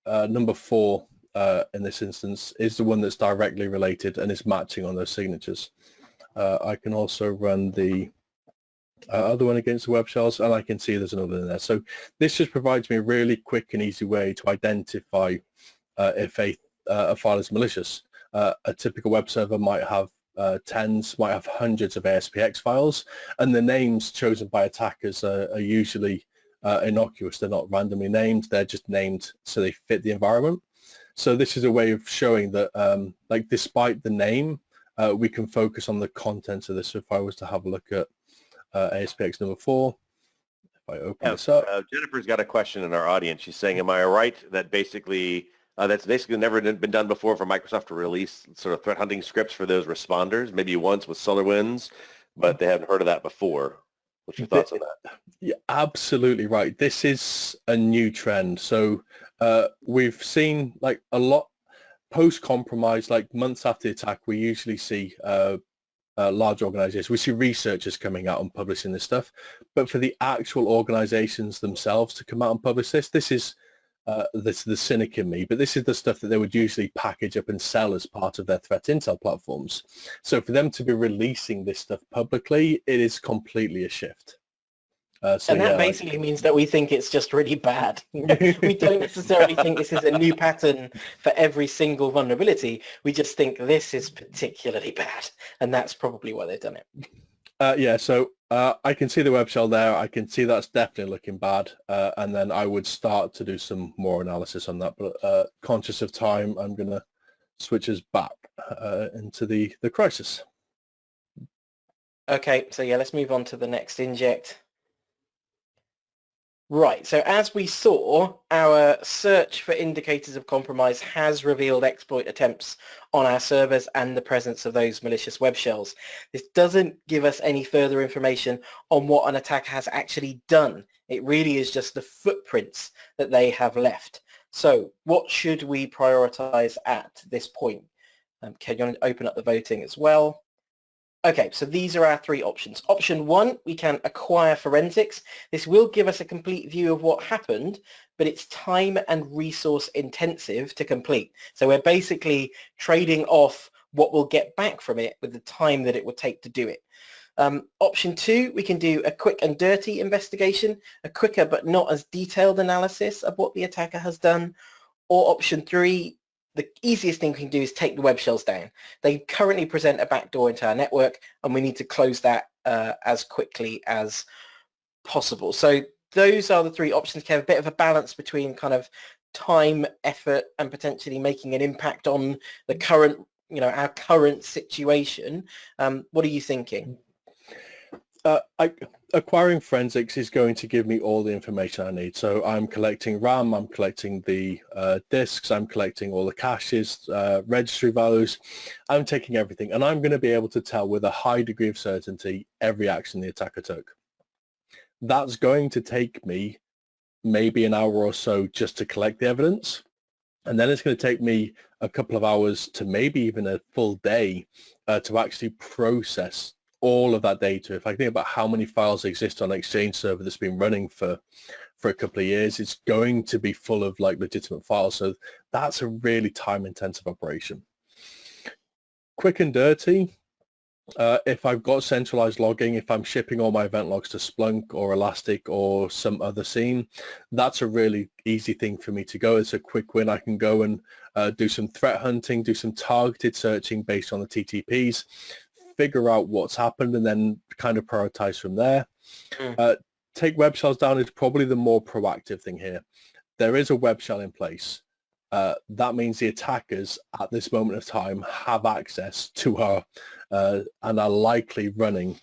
number 4 in this instance is the one that's directly related and is matching on those signatures. I can also run the other one against the web shells, and I can see there's another in there. So this just provides me a really quick and easy way to identify if a file is malicious. A typical web server might have tens, might have hundreds of ASPX files, and the names chosen by attackers are usually innocuous. They're not randomly named, they're just named so they fit the environment. So this is a way of showing that like despite the name, we can focus on the content of this. So if I was to have a look at ASPX number 4, if I open this up. Jennifer's got a question in our audience. She's saying, am I right that basically that's basically never been done before for Microsoft to release sort of threat hunting scripts for those responders, maybe once with SolarWinds, but they haven't heard of that before. What's your thoughts on that? Yeah, absolutely right. This is a new trend. So we've seen like a lot post-compromise, like months after the attack, we usually see large organizations. We see researchers coming out and publishing this stuff. But for the actual organizations themselves to come out and publish this is the cynic in me, but this is the stuff that they would usually package up and sell as part of their threat intel platforms. So for them to be releasing this stuff publicly, it is completely a shift. And that basically means that we think it's just really bad. We don't necessarily think this is a new pattern for every single vulnerability. We just think this is particularly bad, and that's probably why they've done it. Yeah, so I can see the web shell there. I can see that's definitely looking bad, and then I would start to do some more analysis on that. But conscious of time, I'm going to switch us back into the crisis. Okay, so yeah, let's move on to the next inject. Right, so as we saw, our search for indicators of compromise has revealed exploit attempts on our servers and the presence of those malicious web shells. This doesn't give us any further information on what an attacker has actually done. It really is just the footprints that they have left. So what should we prioritize at this point? Okay, you want to open up the voting as well? Okay, so these are our 3 options. Option 1, we can acquire forensics. This will give us a complete view of what happened, but it's time and resource intensive to complete. So we're basically trading off what we'll get back from it with the time that it would take to do it. Option 2, we can do a quick and dirty investigation, a quicker but not as detailed analysis of what the attacker has done. Or option 3, the easiest thing we can do is take the web shells down. They currently present a backdoor into our network, and we need to close that as quickly as possible. So those are the 3 options. We have a bit of a balance between kind of time, effort, and potentially making an impact on the current, our current situation. What are you thinking? Acquiring forensics is going to give me all the information I need. So I'm collecting RAM, I'm collecting the disks, I'm collecting all the caches, registry values. I'm taking everything, and I'm going to be able to tell with a high degree of certainty every action the attacker took. That's going to take me maybe an hour or so just to collect the evidence. And then it's going to take me a couple of hours to maybe even a full day to actually process all of that data. If I think about how many files exist on an Exchange server that's been running for a couple of years, it's going to be full of like legitimate files. So that's a really time-intensive operation. Quick and dirty, if I've got centralized logging, if I'm shipping all my event logs to Splunk or Elastic or some other scene, that's a really easy thing for me to go. It's a quick win. I can go and do some threat hunting, do some targeted searching based on the TTPs, figure out what's happened, and then kind of prioritize from there. Take web shells down is probably the more proactive thing here. There is a web shell in place. That means the attackers at this moment of time have access to our and are likely running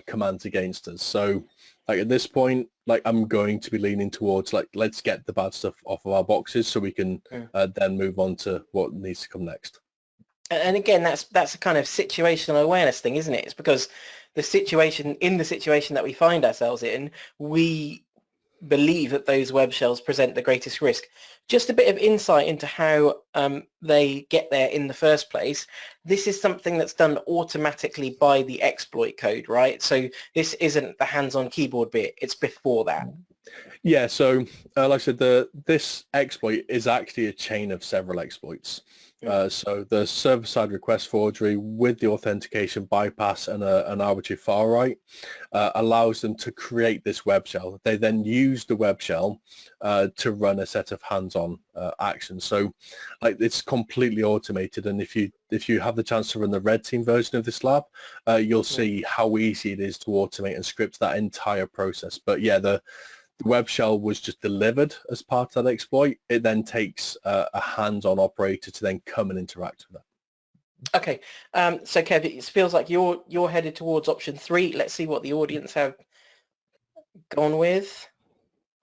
commands against us. So like at this point, like I'm going to be leaning towards like, let's get the bad stuff off of our boxes so we can then move on to what needs to come next. And again, that's a kind of situational awareness thing, isn't it? It's because the situation that we find ourselves in, we believe that those web shells present the greatest risk. Just a bit of insight into how they get there in the first place. This is something that's done automatically by the exploit code, right? So this isn't the hands-on keyboard bit, it's before that. Yeah, so like I said, this exploit is actually a chain of several exploits. So the server-side request forgery with the authentication bypass and an arbitrary far right allows them to create this web shell. They then use the web shell to run a set of hands-on actions. So like it's completely automated, and if you have the chance to run the red team version of this lab, you'll see how easy it is to automate and script that entire process. But yeah, the web shell was just delivered as part of that exploit. It then takes a hands-on operator to then come and interact with that. Okay, so Kev, it feels like you're headed towards option 3. Let's see what the audience have gone with.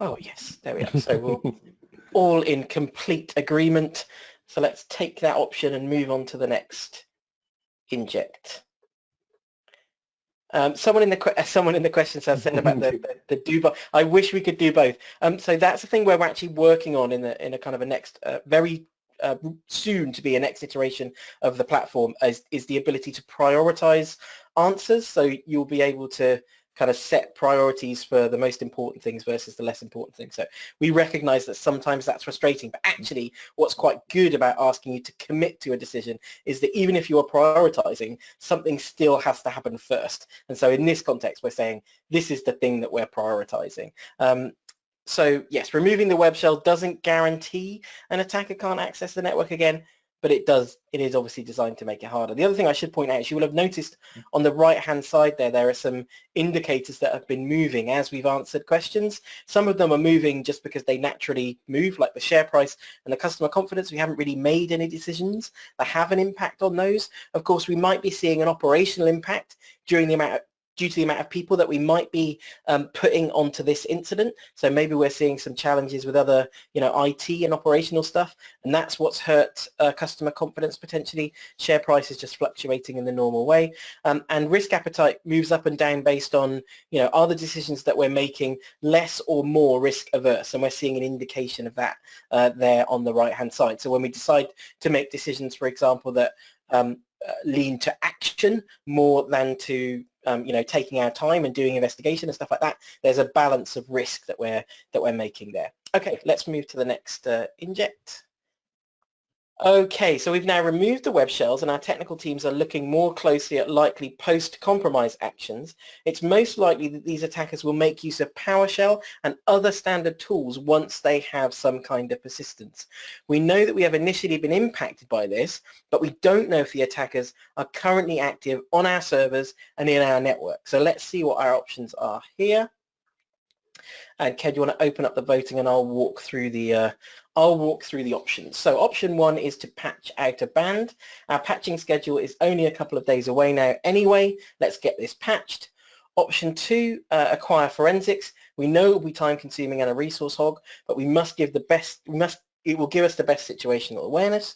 Oh yes, there we are. So we're all in complete agreement. So let's take that option and move on to the next inject. Someone in the questions has said about the do both. I wish we could do both. So that's the thing we're actually working on in a kind of a next very soon to be a next iteration of the platform is the ability to prioritize answers. So you'll be able to kind of set priorities for the most important things versus the less important things. So we recognize that sometimes that's frustrating, but actually what's quite good about asking you to commit to a decision is that even if you are prioritizing, something still has to happen first. And so in this context, we're saying this is the thing that we're prioritizing. So yes, removing the web shell doesn't guarantee an attacker can't access the network again, but it is obviously designed to make it harder. The other thing I should point out is you will have noticed on the right-hand side there are some indicators that have been moving as we've answered questions. Some of them are moving just because they naturally move, like the share price and the customer confidence. We haven't really made any decisions that have an impact on those. Of course, we might be seeing an operational impact due to the amount of people that we might be putting onto this incident. So maybe we're seeing some challenges with other, IT and operational stuff, and that's what's hurt customer confidence potentially. Share price is just fluctuating in the normal way, and risk appetite moves up and down based on, are the decisions that we're making less or more risk averse, and we're seeing an indication of that there on the right-hand side. So when we decide to make decisions, for example, that lean to action more than to taking our time and doing investigation and stuff like that, there's a balance of risk that we're making there. Okay, let's move to the next inject. Okay, so we've now removed the web shells and our technical teams are looking more closely at likely post-compromise actions. It's most likely that these attackers will make use of PowerShell and other standard tools once they have some kind of persistence. We know that we have initially been impacted by this, but we don't know if the attackers are currently active on our servers and in our network. So let's see what our options are here. And Kev, you want to open up the voting and I'll walk through the options. So option 1 is to patch out a band. Our patching schedule is only a couple of days away now anyway. Let's get this patched. Option 2, acquire forensics. We know it will be time consuming and a resource hog, but it will give us the best situational awareness.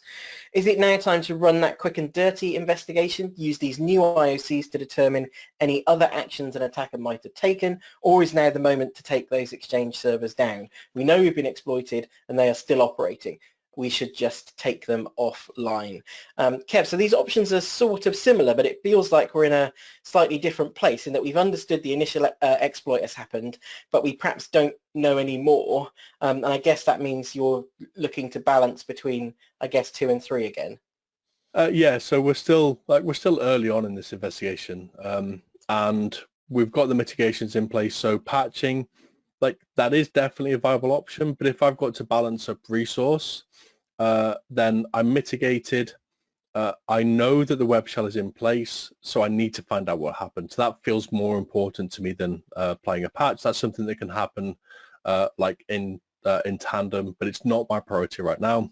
Is it now time to run that quick and dirty investigation, use these new IOCs to determine any other actions an attacker might have taken, or is now the moment to take those Exchange servers down? We know we've been exploited and they are still operating. We should just take them offline. Kev, so these options are sort of similar, but it feels like we're in a slightly different place in that we've understood the initial exploit has happened, but we perhaps don't know any more. And I guess that means you're looking to balance between, I guess, 2 and 3 again. Yeah, so we're still early on in this investigation, and we've got the mitigations in place. So patching, that is definitely a viable option. But if I've got to balance up resource, then I'm mitigated. I know that the web shell is in place, so I need to find out what happened. So that feels more important to me than playing a patch. That's something that can happen in tandem, but it's not my priority right now.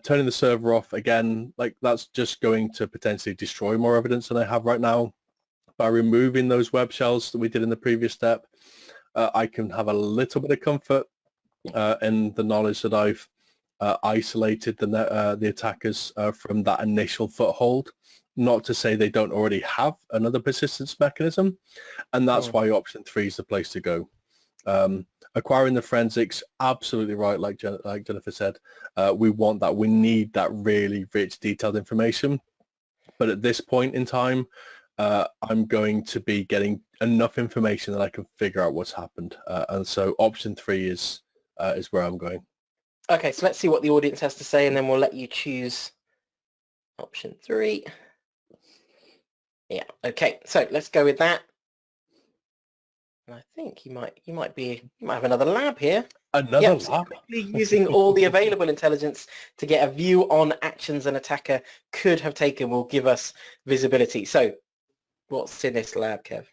Turning the server off, again, that's just going to potentially destroy more evidence than I have right now. By removing those web shells that we did in the previous step, I can have a little bit of comfort in the knowledge that I've isolated the attackers from that initial foothold. Not to say they don't already have another persistence mechanism, and that's why option 3 is the place to go. Acquiring the forensics, absolutely right, like Jennifer said. We want that. We need that really rich, detailed information. But at this point in time, I'm going to be getting enough information that I can figure out what's happened. And so option 3 is where I'm going. Okay, so let's see what the audience has to say, and then we'll let you choose option 3. Yeah, okay, so let's go with that. And I think you might have another lab here. Another so lab? quickly using all the available intelligence to get a view on actions an attacker could have taken will give us visibility. So what's in this lab, Kev?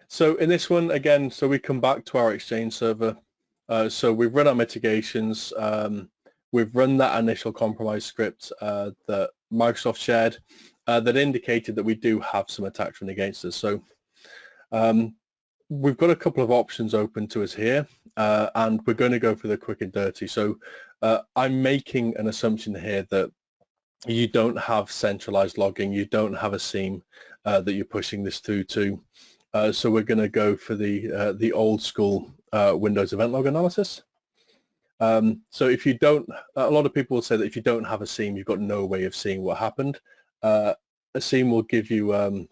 So in this one, again, so we come back to our Exchange server. So we've run our mitigations. We've run that initial compromise script that Microsoft shared that indicated that we do have some attacks running against us. So we've got a couple of options open to us here, and we're going to go for the quick and dirty. So I'm making an assumption here that you don't have centralized logging, you don't have a SIEM that you're pushing this through to. So we're going to go for the old school Windows event log analysis. So if you don't, a lot of people will say that if you don't have a SIEM, you've got no way of seeing what happened. A SIEM will give you an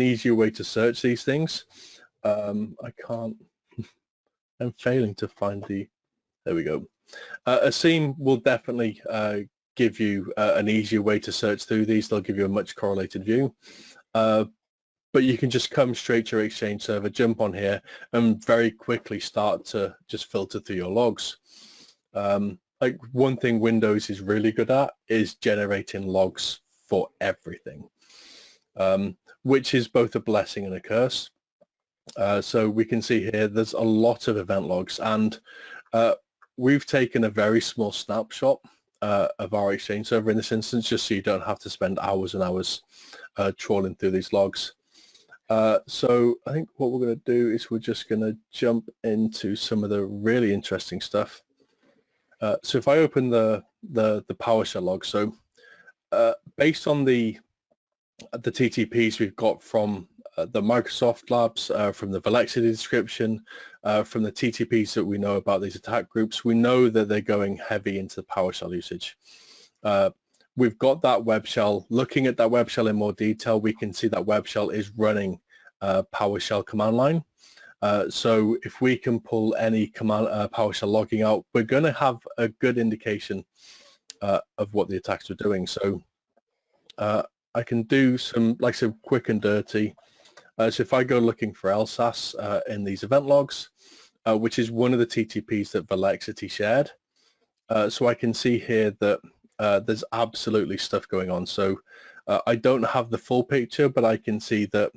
easier way to search these things. I'm failing to find there we go. A SIEM will definitely give you an easier way to search through these. They'll give you a much correlated view. But you can just come straight to your Exchange server, jump on here, and very quickly start to just filter through your logs. Like one thing Windows is really good at is generating logs for everything, which is both a blessing and a curse. So we can see here there's a lot of event logs, and we've taken a very small snapshot of our Exchange server in this instance, just so you don't have to spend hours and hours trawling through these logs. So I think what we're going to do is we're just going to jump into some of the really interesting stuff. So if I open the Powershell log, so based on the TTPs we've got from the Microsoft Labs, from the Velexity description, from the TTPs that we know about these attack groups, we know that they're going heavy into the PowerShell usage. We've got that web shell. Looking at that web shell in more detail, we can see that web shell is running PowerShell command line. So if we can pull any command PowerShell logging out, we're going to have a good indication of what the attacks are doing. So I can do some quick and dirty. So if I go looking for LSAS in these event logs, which is one of the TTPs that Velexity shared, so I can see here that there's absolutely stuff going on. So I don't have the full picture, but I can see that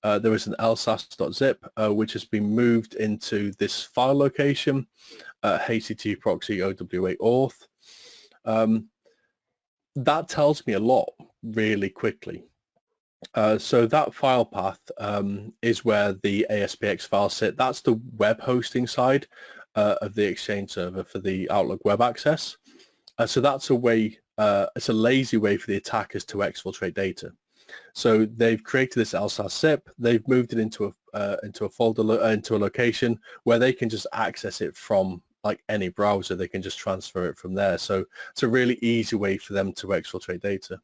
there is an lsas.zip, which has been moved into this file location, HTTP proxy OWA auth. That tells me a lot really quickly. So that file path is where the ASPX files sit. That's the web hosting side of the Exchange server for the Outlook web access. So that's a way, it's a lazy way for the attackers to exfiltrate data. So they've created this LSAS zip. They've moved it into a folder, into a location where they can just access it from like any browser. They can just transfer it from there. So it's a really easy way for them to exfiltrate data.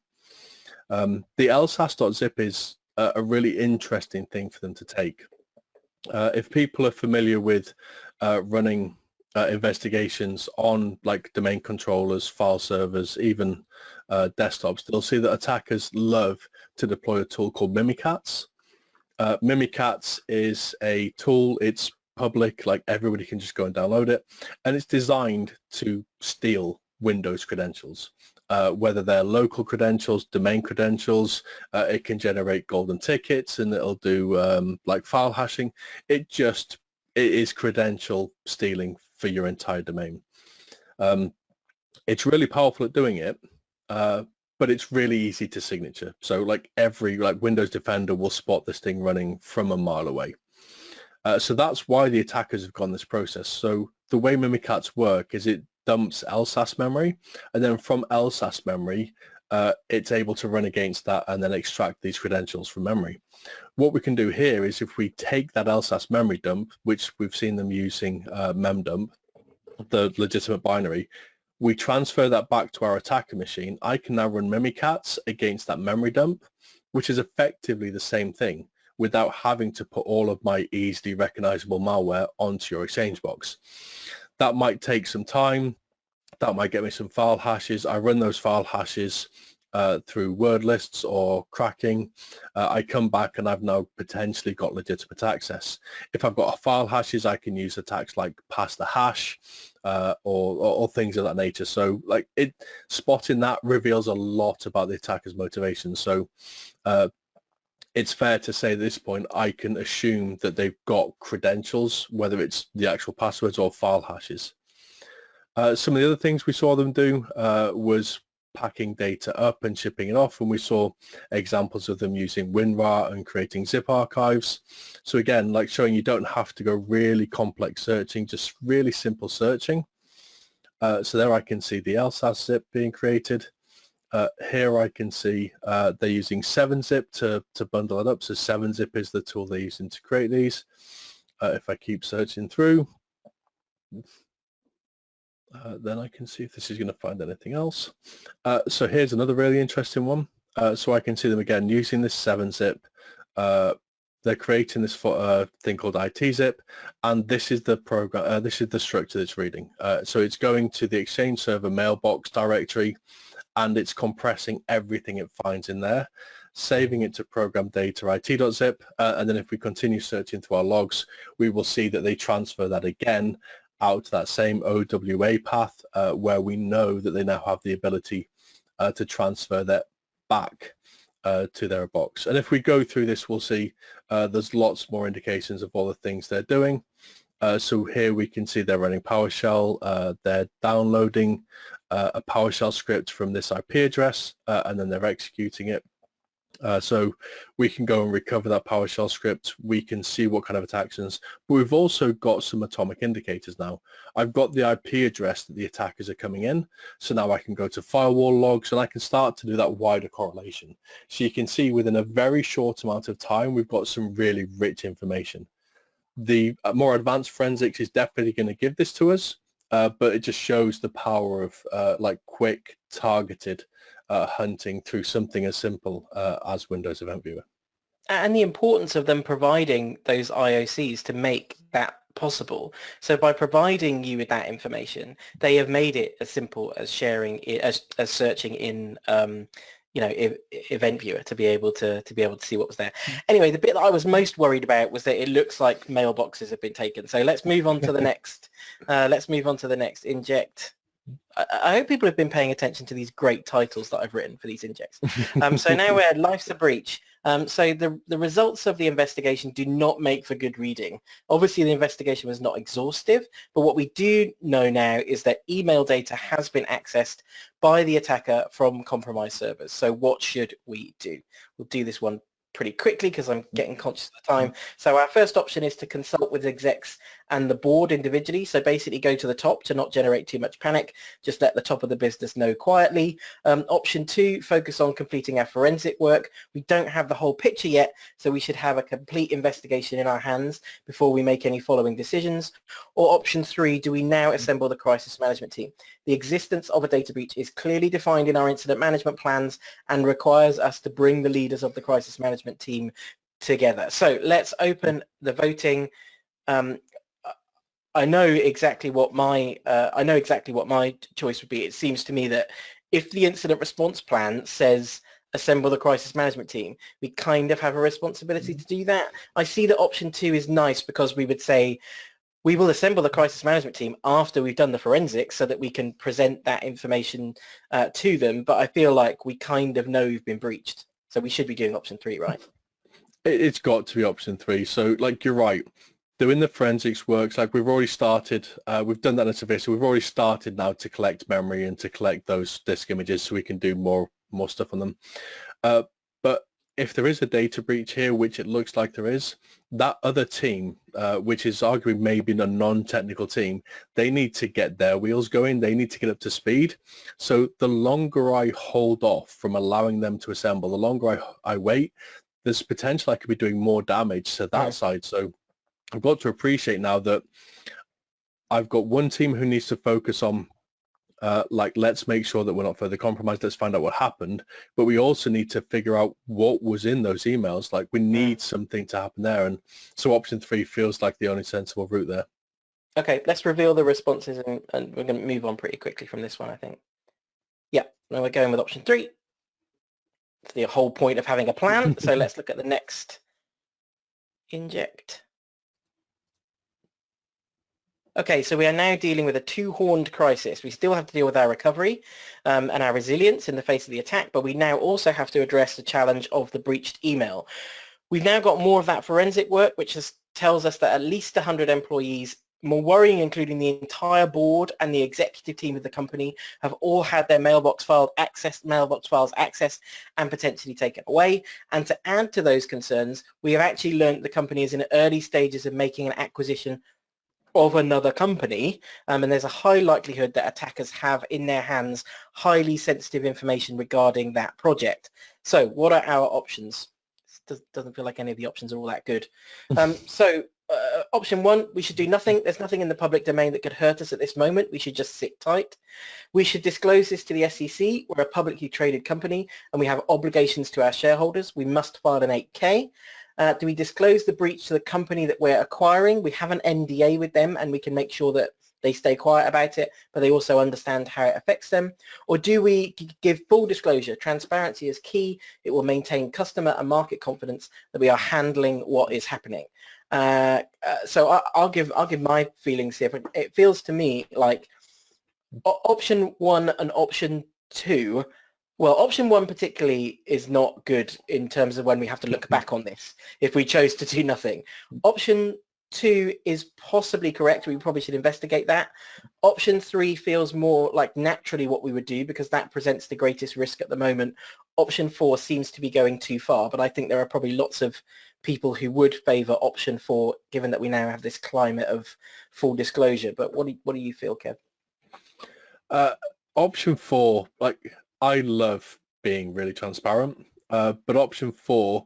The lsas.zip is a really interesting thing for them to take. If people are familiar with running investigations on like domain controllers, file servers, even desktops, they'll see that attackers love to deploy a tool called Mimikatz. Mimikatz is a tool, it's public, like everybody can just go and download it, and it's designed to steal Windows credentials. Whether they're local credentials, domain credentials, it can generate golden tickets, and it'll do like file hashing. It is credential stealing for your entire domain. It's really powerful at doing it, but it's really easy to signature. So like every Windows Defender will spot this thing running from a mile away. So that's why the attackers have gone this process. So the way Mimikatz work is it dumps LSAS memory, and then from LSAS memory, it's able to run against that and then extract these credentials from memory. What we can do here is if we take that LSAS memory dump, which we've seen them using memdump, the legitimate binary, we transfer that back to our attacker machine. I can now run Mimikatz against that memory dump, which is effectively the same thing without having to put all of my easily recognizable malware onto your Exchange box. That might take some time. That might get me some file hashes. I run those file hashes through word lists or cracking. I come back and I've now potentially got legitimate access. If I've got file hashes, I can use attacks like pass the hash or things of that nature. So like spotting that reveals a lot about the attacker's motivation. So it's fair to say at this point, I can assume that they've got credentials, whether it's the actual passwords or file hashes. Some of the other things we saw them do was packing data up and shipping it off, and we saw examples of them using WinRAR and creating zip archives. So again, like showing you don't have to go really complex searching, just really simple searching. So there I can see the LSAS zip being created. Here I can see they're using 7-zip to bundle it up. So 7-zip is the tool they're using to create these. If I keep searching through, then I can see if this is going to find anything else. So here's another really interesting one. So I can see them again using this 7-zip. They're creating this thing called ITZip, and this is the program. This is the structure that's reading. So it's going to the Exchange server mailbox directory, and it's compressing everything it finds in there, saving it to program data it.zip, and then if we continue searching through our logs, we will see that they transfer that again out to that same OWA path where we know that they now have the ability to transfer that back to their box. And if we go through this, we'll see there's lots more indications of all the things they're doing. So here we can see they're running PowerShell, they're downloading a PowerShell script from this IP address, and then they're executing it. So we can go and recover that PowerShell script. We can see what kind of attack actions, but we've also got some atomic indicators now. I've got the IP address that the attackers are coming in. So now I can go to firewall logs and I can start to do that wider correlation. So you can see within a very short amount of time, we've got some really rich information. The more advanced forensics is definitely going to give this to us, but it just shows the power of like quick, targeted hunting through something as simple as Windows Event Viewer. And the importance of them providing those IOCs to make that possible. So by providing you with that information, they have made it as simple as sharing it, as searching in Event Viewer to be able to see what was there. Anyway, the bit that I was most worried about was that it looks like mailboxes have been taken. So let's move on to the next. Inject. I hope people have been paying attention to these great titles that I've written for these injects. So now we're at Life's a Breach. So the results of the investigation do not make for good reading. Obviously, the investigation was not exhaustive, but what we do know now is that email data has been accessed by the attacker from compromised servers. So what should we do? We'll do this one pretty quickly because I'm getting conscious of the time. So our first option is to consult with execs and the board individually. So basically go to the top to not generate too much panic. Just let the top of the business know quietly. Option 2, focus on completing our forensic work. We don't have the whole picture yet, so we should have a complete investigation in our hands before we make any following decisions. Or option 3, do we now assemble the crisis management team? The existence of a data breach is clearly defined in our incident management plans and requires us to bring the leaders of the crisis management team together. So let's open the voting. I know exactly what my choice would be. It seems to me that if the incident response plan says assemble the crisis management team, we kind of have a responsibility to do that. I see that option 2 is nice because we would say we will assemble the crisis management team after we've done the forensics so that we can present that information to them. But I feel like we kind of know we've been breached. So we should be doing option 3, right? It's got to be option 3. So like you're right. Doing the forensics works, like we've already started, we've done that in Severe, so we've already started now to collect memory and to collect those disk images so we can do more stuff on them. But if there is a data breach here, which it looks like there is, that other team, which is arguably maybe a non-technical team, they need to get their wheels going. They need to get up to speed. So the longer I hold off from allowing them to assemble, the longer I wait, there's potential I could be doing more damage to that side. So I've got to appreciate now that I've got one team who needs to focus on let's make sure that we're not further compromised. Let's find out what happened. But we also need to figure out what was in those emails. Like, we need something to happen there. And so option 3 feels like the only sensible route there. Okay, let's reveal the responses, and we're going to move on pretty quickly from this one, I think. Yeah, now we're going with option 3. It's the whole point of having a plan. So let's look at the next inject. Okay, so we are now dealing with a two-horned crisis. We still have to deal with our recovery and our resilience in the face of the attack, but we now also have to address the challenge of the breached email. We've now got more of that forensic work, which tells us that at least 100 employees, more worrying, including the entire board and the executive team of the company, have all had their mailbox files accessed and potentially taken away. And to add to those concerns, we have actually learned the company is in early stages of making an acquisition of another company, and there's a high likelihood that attackers have in their hands highly sensitive information regarding that project. So what are our options? Doesn't feel like any of the options are all that good. Option 1, we should do nothing. There's nothing in the public domain that could hurt us at this moment. We should just sit tight. We should disclose this to the SEC. We're a publicly traded company and we have obligations to our shareholders. We must file an 8K. Do we disclose the breach to the company that we're acquiring? We have an NDA with them and we can make sure that they stay quiet about it, but they also understand how it affects them. Or do we give full disclosure? Transparency is key. It will maintain customer and market confidence that we are handling what is happening. So I'll give my feelings here. But it feels to me like option 1 and option 2. Well, option 1 particularly is not good in terms of when we have to look back on this, if we chose to do nothing. Option 2 is possibly correct. We probably should investigate that. Option 3 feels more like naturally what we would do because that presents the greatest risk at the moment. Option 4 seems to be going too far, but I think there are probably lots of people who would favour option 4, given that we now have this climate of full disclosure. But what do you feel, Kev? Option 4, I love being really transparent, but option 4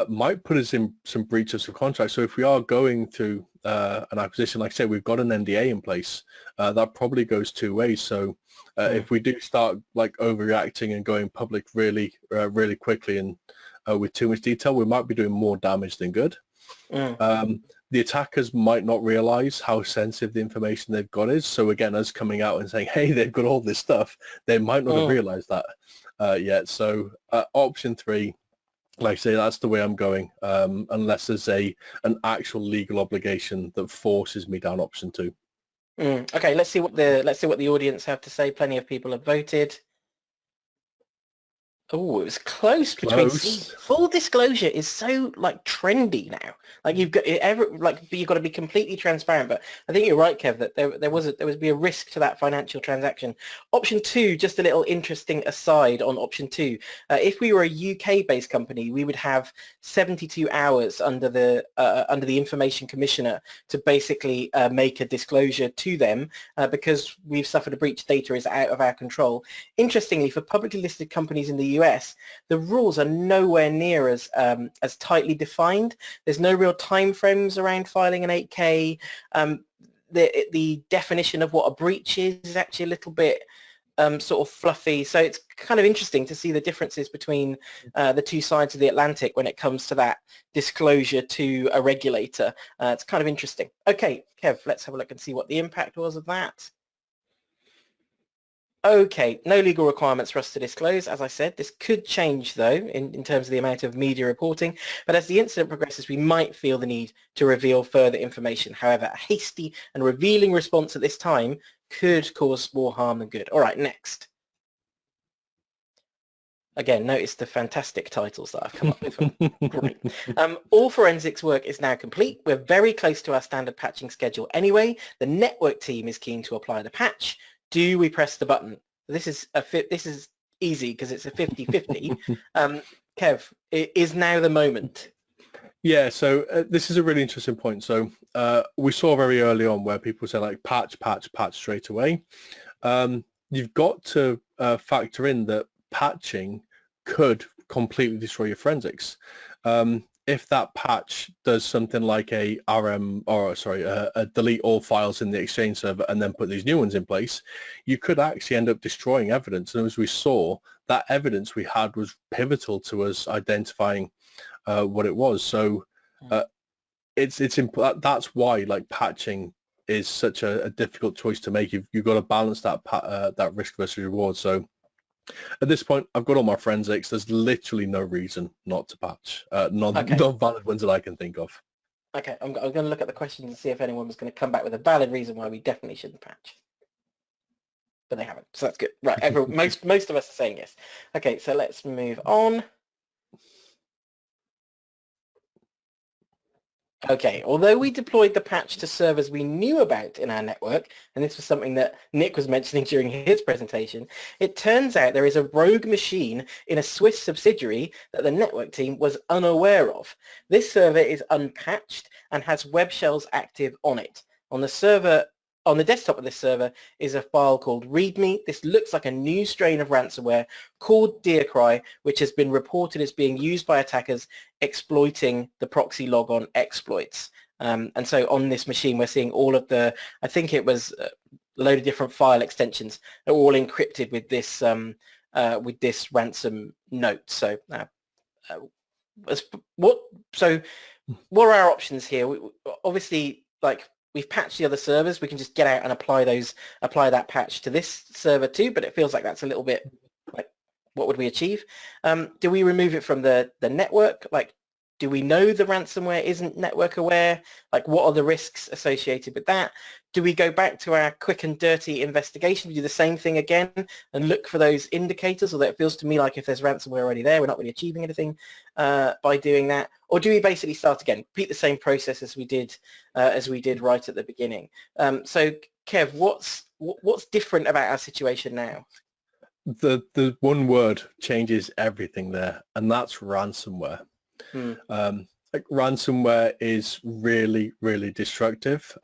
might put us in some breaches of contract. So if we are going through an acquisition, like I said, we've got an NDA in place, that probably goes 2 ways. So if we do start overreacting and going public really quickly and with too much detail, we might be doing more damage than good. The attackers might not realize how sensitive the information they've got is. So again, us coming out and saying, hey, they've got all this stuff, they might not have realized that yet. So option 3, like I say, that's the way I'm going, unless there's an actual legal obligation that forces me down option 2. Okay, let's see what the audience have to say. Plenty of people have voted. Oh, it was close between. Full disclosure is so trendy now. You've got you've got to be completely transparent. But I think you're right, Kev, that there would be a risk to that financial transaction. Option 2, just a little interesting aside on option 2. If we were a UK-based company, we would have 72 hours under the Information Commissioner to basically make a disclosure to them because we've suffered a breach. Data is out of our control. Interestingly, for publicly listed companies in the US, the rules are nowhere near as tightly defined. There's no real time frames around filing an 8K. The definition of what a breach is actually a little bit sort of fluffy. So it's kind of interesting to see the differences between the two sides of the Atlantic when it comes to that disclosure to a regulator. It's kind of interesting. Okay, Kev, let's have a look and see what the impact was of that. Okay, no legal requirements for us to disclose. As I said, this could change, though, in terms of the amount of media reporting. But as the incident progresses, we might feel the need to reveal further information. However, a hasty and revealing response at this time could cause more harm than good. All right, next. Again, notice the fantastic titles that I've come up with. Great. All forensics work is now complete. We're very close to our standard patching schedule anyway. The network team is keen to apply the patch. Do we press the button? This is easy because it's a 50-50. Kev, is now the moment. Yeah, so this is a really interesting point. So we saw very early on where people say like patch straight away. You've got to factor in that patching could completely destroy your forensics. If that patch does something like a delete all files in the Exchange server and then put these new ones in place, you could actually end up destroying evidence. And as we saw, that evidence we had was pivotal to us identifying what it was. So that's why like patching is such a difficult choice to make. You've got to balance that risk versus reward. So at this point, I've got all my forensics. There's literally no reason not to patch. Non-valid ones that I can think of. Okay, I'm going to look at the questions and see if anyone was going to come back with a valid reason why we definitely shouldn't patch. But they haven't, so that's good. Right, most of us are saying yes. Okay, so let's move on. Okay, although we deployed the patch to servers we knew about in our network, and this was something that Nick was mentioning during his presentation, it turns out there is a rogue machine in a Swiss subsidiary that the network team was unaware of. This server is unpatched and has web shells active on it. On the desktop of this server is a file called README. This looks like a new strain of ransomware called Deercry, which has been reported as being used by attackers exploiting the proxy logon exploits. And so on this machine, we're seeing all of I think it was a load of different file extensions that were all encrypted with this ransom note. So what are our options here? Obviously, like, we've patched the other servers. We can just get out and apply that patch to this server too, but it feels like that's a little bit like, what would we achieve? Do we remove it from the network? Like, do we know the ransomware isn't network aware? Like, what are the risks associated with that? Do we go back to our quick and dirty investigation, do the same thing again and look for those indicators? Although it feels to me like if there's ransomware already there, we're not really achieving anything by doing that. Or do we basically start again, repeat the same process as we did right at the beginning? So Kev, what's different about our situation now? The one word changes everything there, and that's ransomware. Like, ransomware is really, really destructive.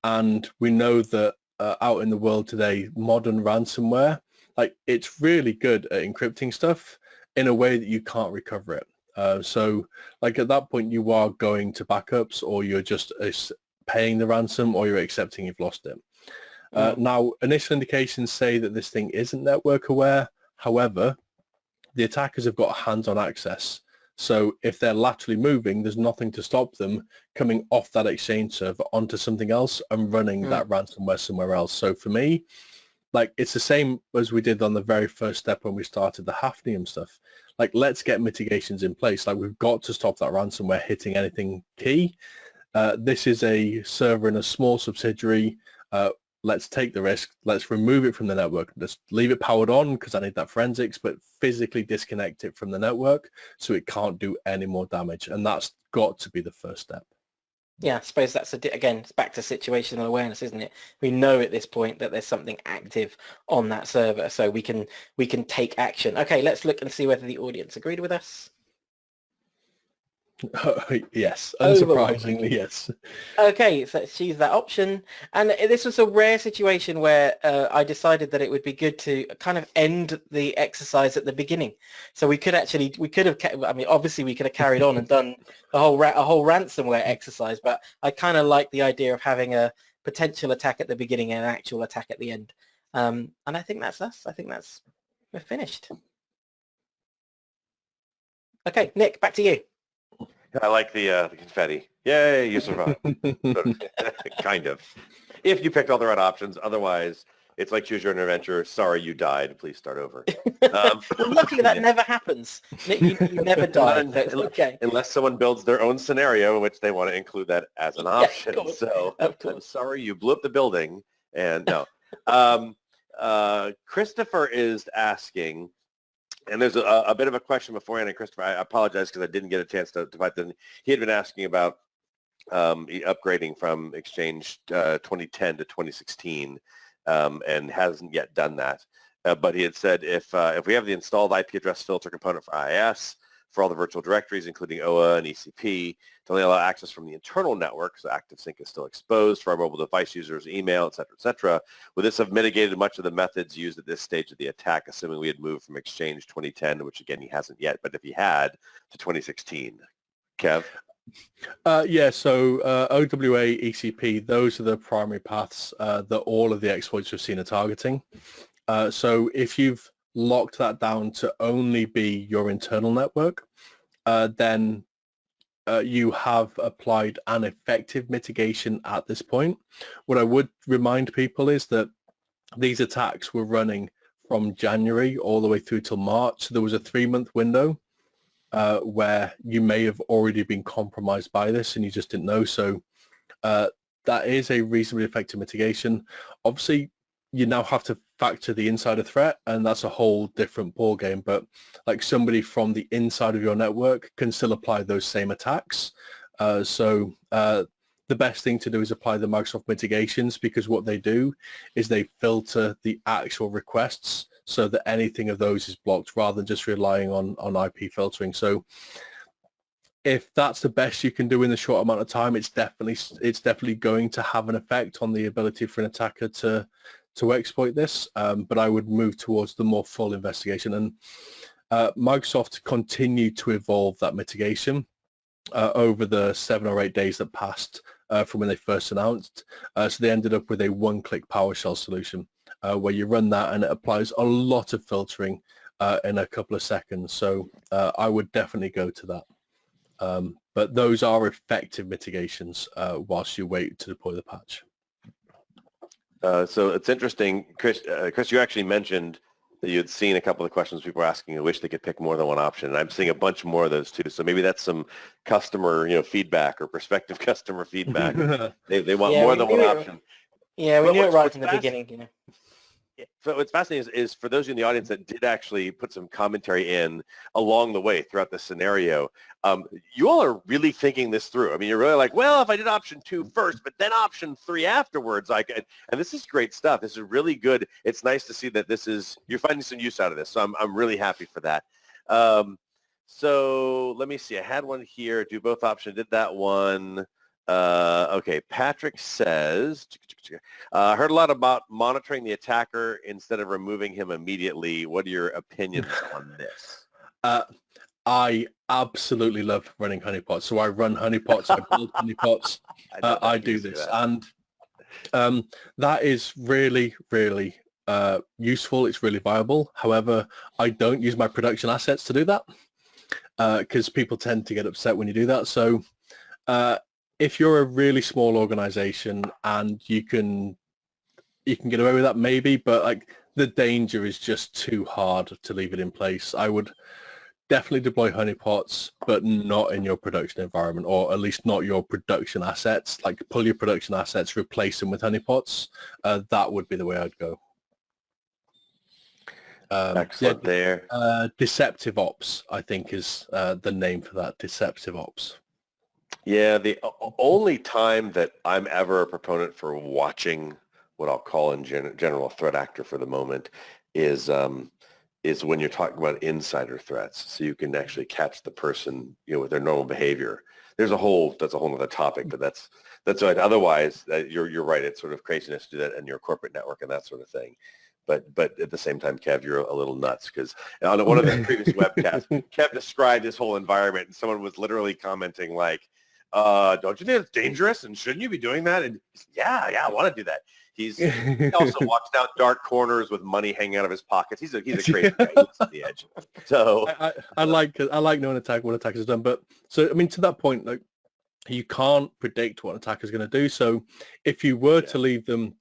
And we know that out in the world today, modern ransomware, like, it's really good at encrypting stuff in a way that you can't recover it. So like at that point, you are going to backups, or you're just paying the ransom, or you're accepting you've lost it. Now, initial indications say that this thing isn't network aware. However, the attackers have got hands-on access. So if they're laterally moving, there's nothing to stop them coming off that Exchange server onto something else and running that ransomware somewhere else. So for me, like, it's the same as we did on the very first step when we started the Hafnium stuff. Like, let's get mitigations in place. Like, we've got to stop that ransomware hitting anything key. This is a server in a small subsidiary. Let's take the risk. Let's remove it from the network. Let's leave it powered on because I need that forensics, but physically disconnect it from the network so it can't do any more damage. And that's got to be the first step. Yeah, I suppose that's again, it's back to situational awareness, isn't it? We know at this point that there's something active on that server, so we can take action. Okay, let's look and see whether the audience agreed with us. Yes, unsurprisingly, yes. Okay, so let's choose that option. And this was a rare situation where I decided that it would be good to kind of end the exercise at the beginning. So we could have, I mean, obviously we could have carried on and done a whole ransomware exercise, but I kind of like the idea of having a potential attack at the beginning and an actual attack at the end. And I think that's us. I think we're finished. Okay, Nick, back to you. I like the confetti. Yay, you survived. Kind of. If you picked all the right options. Otherwise, it's like choose your own adventure. Sorry, you died. Please start over. Well, luckily that never happens. Nick, you never die. Okay. Unless someone builds their own scenario in which they want to include that as an option. Yeah, so I'm sorry you blew up the building. And no. Christopher is asking, and there's a bit of a question beforehand, and Christopher, I apologize because I didn't get a chance to fight them. He had been asking about upgrading from Exchange 2010 to 2016 and hasn't yet done that. but he had said if we have the installed IP address filter component for IIS for all the virtual directories, including OA and ECP, to only allow access from the internal network, so ActiveSync is still exposed for our mobile device users, email, et cetera, would this have mitigated much of the methods used at this stage of the attack, assuming we had moved from Exchange 2010, which again he hasn't yet, but if he had, to 2016? Kev? Yeah, so OWA, ECP, those are the primary paths that all of the exploits we've seen are targeting. So if you've locked that down to only be your internal network, then you have applied an effective mitigation at this point. What I would remind people is that these attacks were running from January all the way through till March. So there was a 3-month window where you may have already been compromised by this and you just didn't know. So that is a reasonably effective mitigation. Obviously, you now have to factor the insider threat, and that's a whole different ball game. But like somebody from the inside of your network can still apply those same attacks. So the best thing to do is apply the Microsoft mitigations, because what they do is they filter the actual requests so that anything of those is blocked rather than just relying on IP filtering. So if that's the best you can do in the short amount of time, it's definitely going to have an effect on the ability for an attacker to exploit this. But I would move towards the more full investigation. And Microsoft continued to evolve that mitigation over the 7 or 8 days that passed from when they first announced. So they ended up with a one-click PowerShell solution where you run that and it applies a lot of filtering in a couple of seconds. So I would definitely go to that. But those are effective mitigations whilst you wait to deploy the patch. So it's interesting, Chris, you actually mentioned that you had seen a couple of questions people were asking. I wish they could pick more than one option. And I'm seeing a bunch more of those too. So maybe that's some customer, feedback or prospective customer feedback. They want more than one option. Yeah, we knew it right from the beginning. So what's fascinating is for those of you in the audience that did actually put some commentary in along the way throughout the scenario, you all are really thinking this through. I mean, you're really like, well, if I did option 2 first, but then option 3 afterwards, I could. And this is great stuff. This is really good. It's nice to see that you're finding some use out of this. So I'm really happy for that. So let me see. I had one here. Do both options. Did that one. Okay, Patrick says, I heard a lot about monitoring the attacker instead of removing him immediately. What are your opinions on this? I absolutely love running honeypots. So I run honeypots, I build honeypots, I do this. And that is really, really useful. It's really viable. However, I don't use my production assets to do that because people tend to get upset when you do that. So if you're a really small organization and you can get away with that maybe, but like the danger is just too hard to leave it in place. I would definitely deploy honeypots, but not in your production environment, or at least not your production assets. Like pull your production assets, replace them with honeypots. That would be the way I'd go. Excellent there. Deceptive ops, I think, is the name for that, deceptive ops. Yeah, the only time that I'm ever a proponent for watching what I'll call in general threat actor for the moment is when you're talking about insider threats, so you can actually catch the person, with their normal behavior. That's a whole other topic, but that's right. Otherwise, you're right. It's sort of craziness to do that in your corporate network and that sort of thing. But at the same time, Kev, you're a little nuts because on one of the previous webcasts, Kev described this whole environment, and someone was literally commenting like, don't you think it's dangerous and shouldn't you be doing that? And yeah, I want to do that. He also walks down dark corners with money hanging out of his pockets. He's a crazy guy. He looks at the edge. So I like knowing what attackers have done. But so I mean, to that point, like you can't predict what an attacker's going to do. So if you were to leave them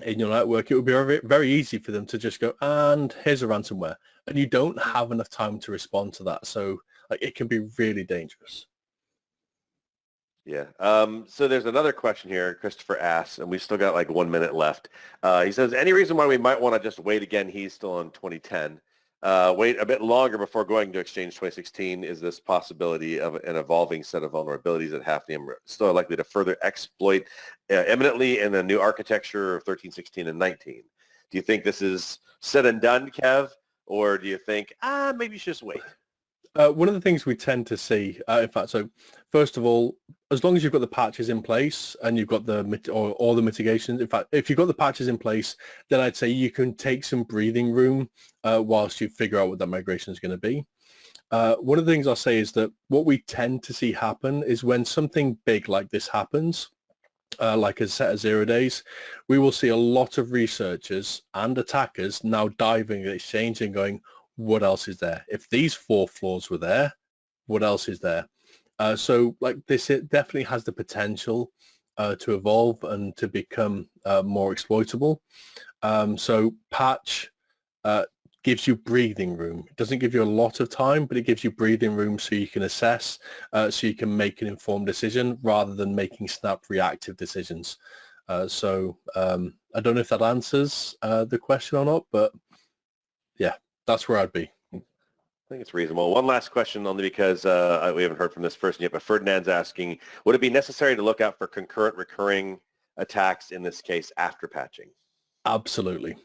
in your network, it would be very, very easy for them to just go, and here's a ransomware, and you don't have enough time to respond to that. So like it can be really dangerous. Yeah. So there's another question here, Christopher asks, and we've still got like 1 minute left. He says, any reason why we might want to just wait again? He's still on 2010. Wait a bit longer before going to Exchange 2016. Is this possibility of an evolving set of vulnerabilities at Hafnium still likely to further exploit imminently in the new architecture of 13, 16, and 19? Do you think this is said and done, Kev, or do you think, maybe you should just wait? One of the things we tend to see, in fact, so first of all, as long as you've got the patches in place and you've got all the mitigations, in fact, if you've got the patches in place, then I'd say you can take some breathing room whilst you figure out what that migration is going to be. One of the things I'll say is that what we tend to see happen is when something big like this happens, like a set of 0 days, we will see a lot of researchers and attackers now diving at Exchange and going, what else is there? If these 4 flaws were there, what else is there? So like this, it definitely has the potential to evolve and to become more exploitable. So patch gives you breathing room. It doesn't give you a lot of time, but it gives you breathing room so you can assess, so you can make an informed decision rather than making snap reactive decisions. So I don't know if that answers the question or not, but yeah, that's where I'd be. I think it's reasonable. One last question only because we haven't heard from this person yet, but Ferdinand's asking, would it be necessary to look out for concurrent recurring attacks in this case after patching? Absolutely.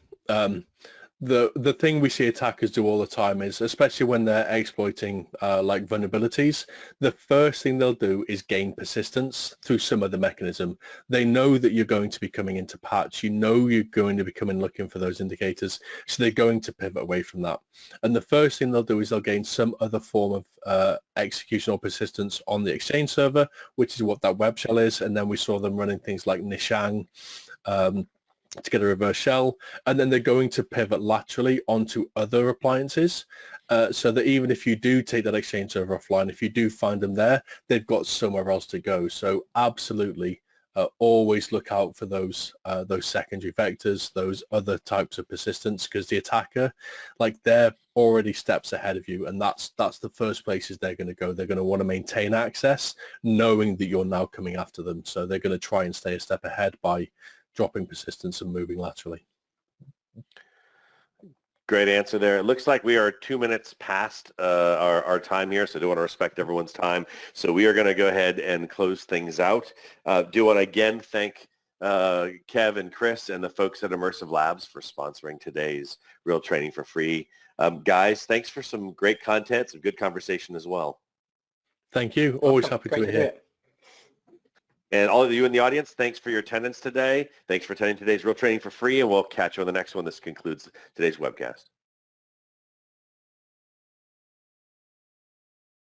The thing we see attackers do all the time is, especially when they're exploiting like vulnerabilities, the first thing they'll do is gain persistence through some other mechanism. They know that you're going to be coming into patch. You know you're going to be coming looking for those indicators, so they're going to pivot away from that. And the first thing they'll do is they'll gain some other form of execution or persistence on the Exchange server, which is what that web shell is. And then we saw them running things like Nishang, to get a reverse shell, and then they're going to pivot laterally onto other appliances, so that even if you do take that Exchange server offline, if you do find them there, they've got somewhere else to go. So absolutely, always look out for those secondary vectors, those other types of persistence, because the attacker, like, they're already steps ahead of you, and that's the first places they're going to go. They're going to want to maintain access, knowing that you're now coming after them. So they're going to try and stay a step ahead by dropping persistence and moving laterally. Great answer there. It looks like we are 2 minutes past our time here, so I do want to respect everyone's time. So we are going to go ahead and close things out. Do want to again thank Kev and Chris and the folks at Immersive Labs for sponsoring today's Real Training for Free. Guys, thanks for some great content, some good conversation as well. Thank you. Always happy to be here. And all of you in the audience, thanks for your attendance today. Thanks for attending today's Real Training for Free, and we'll catch you on the next one. This concludes today's webcast.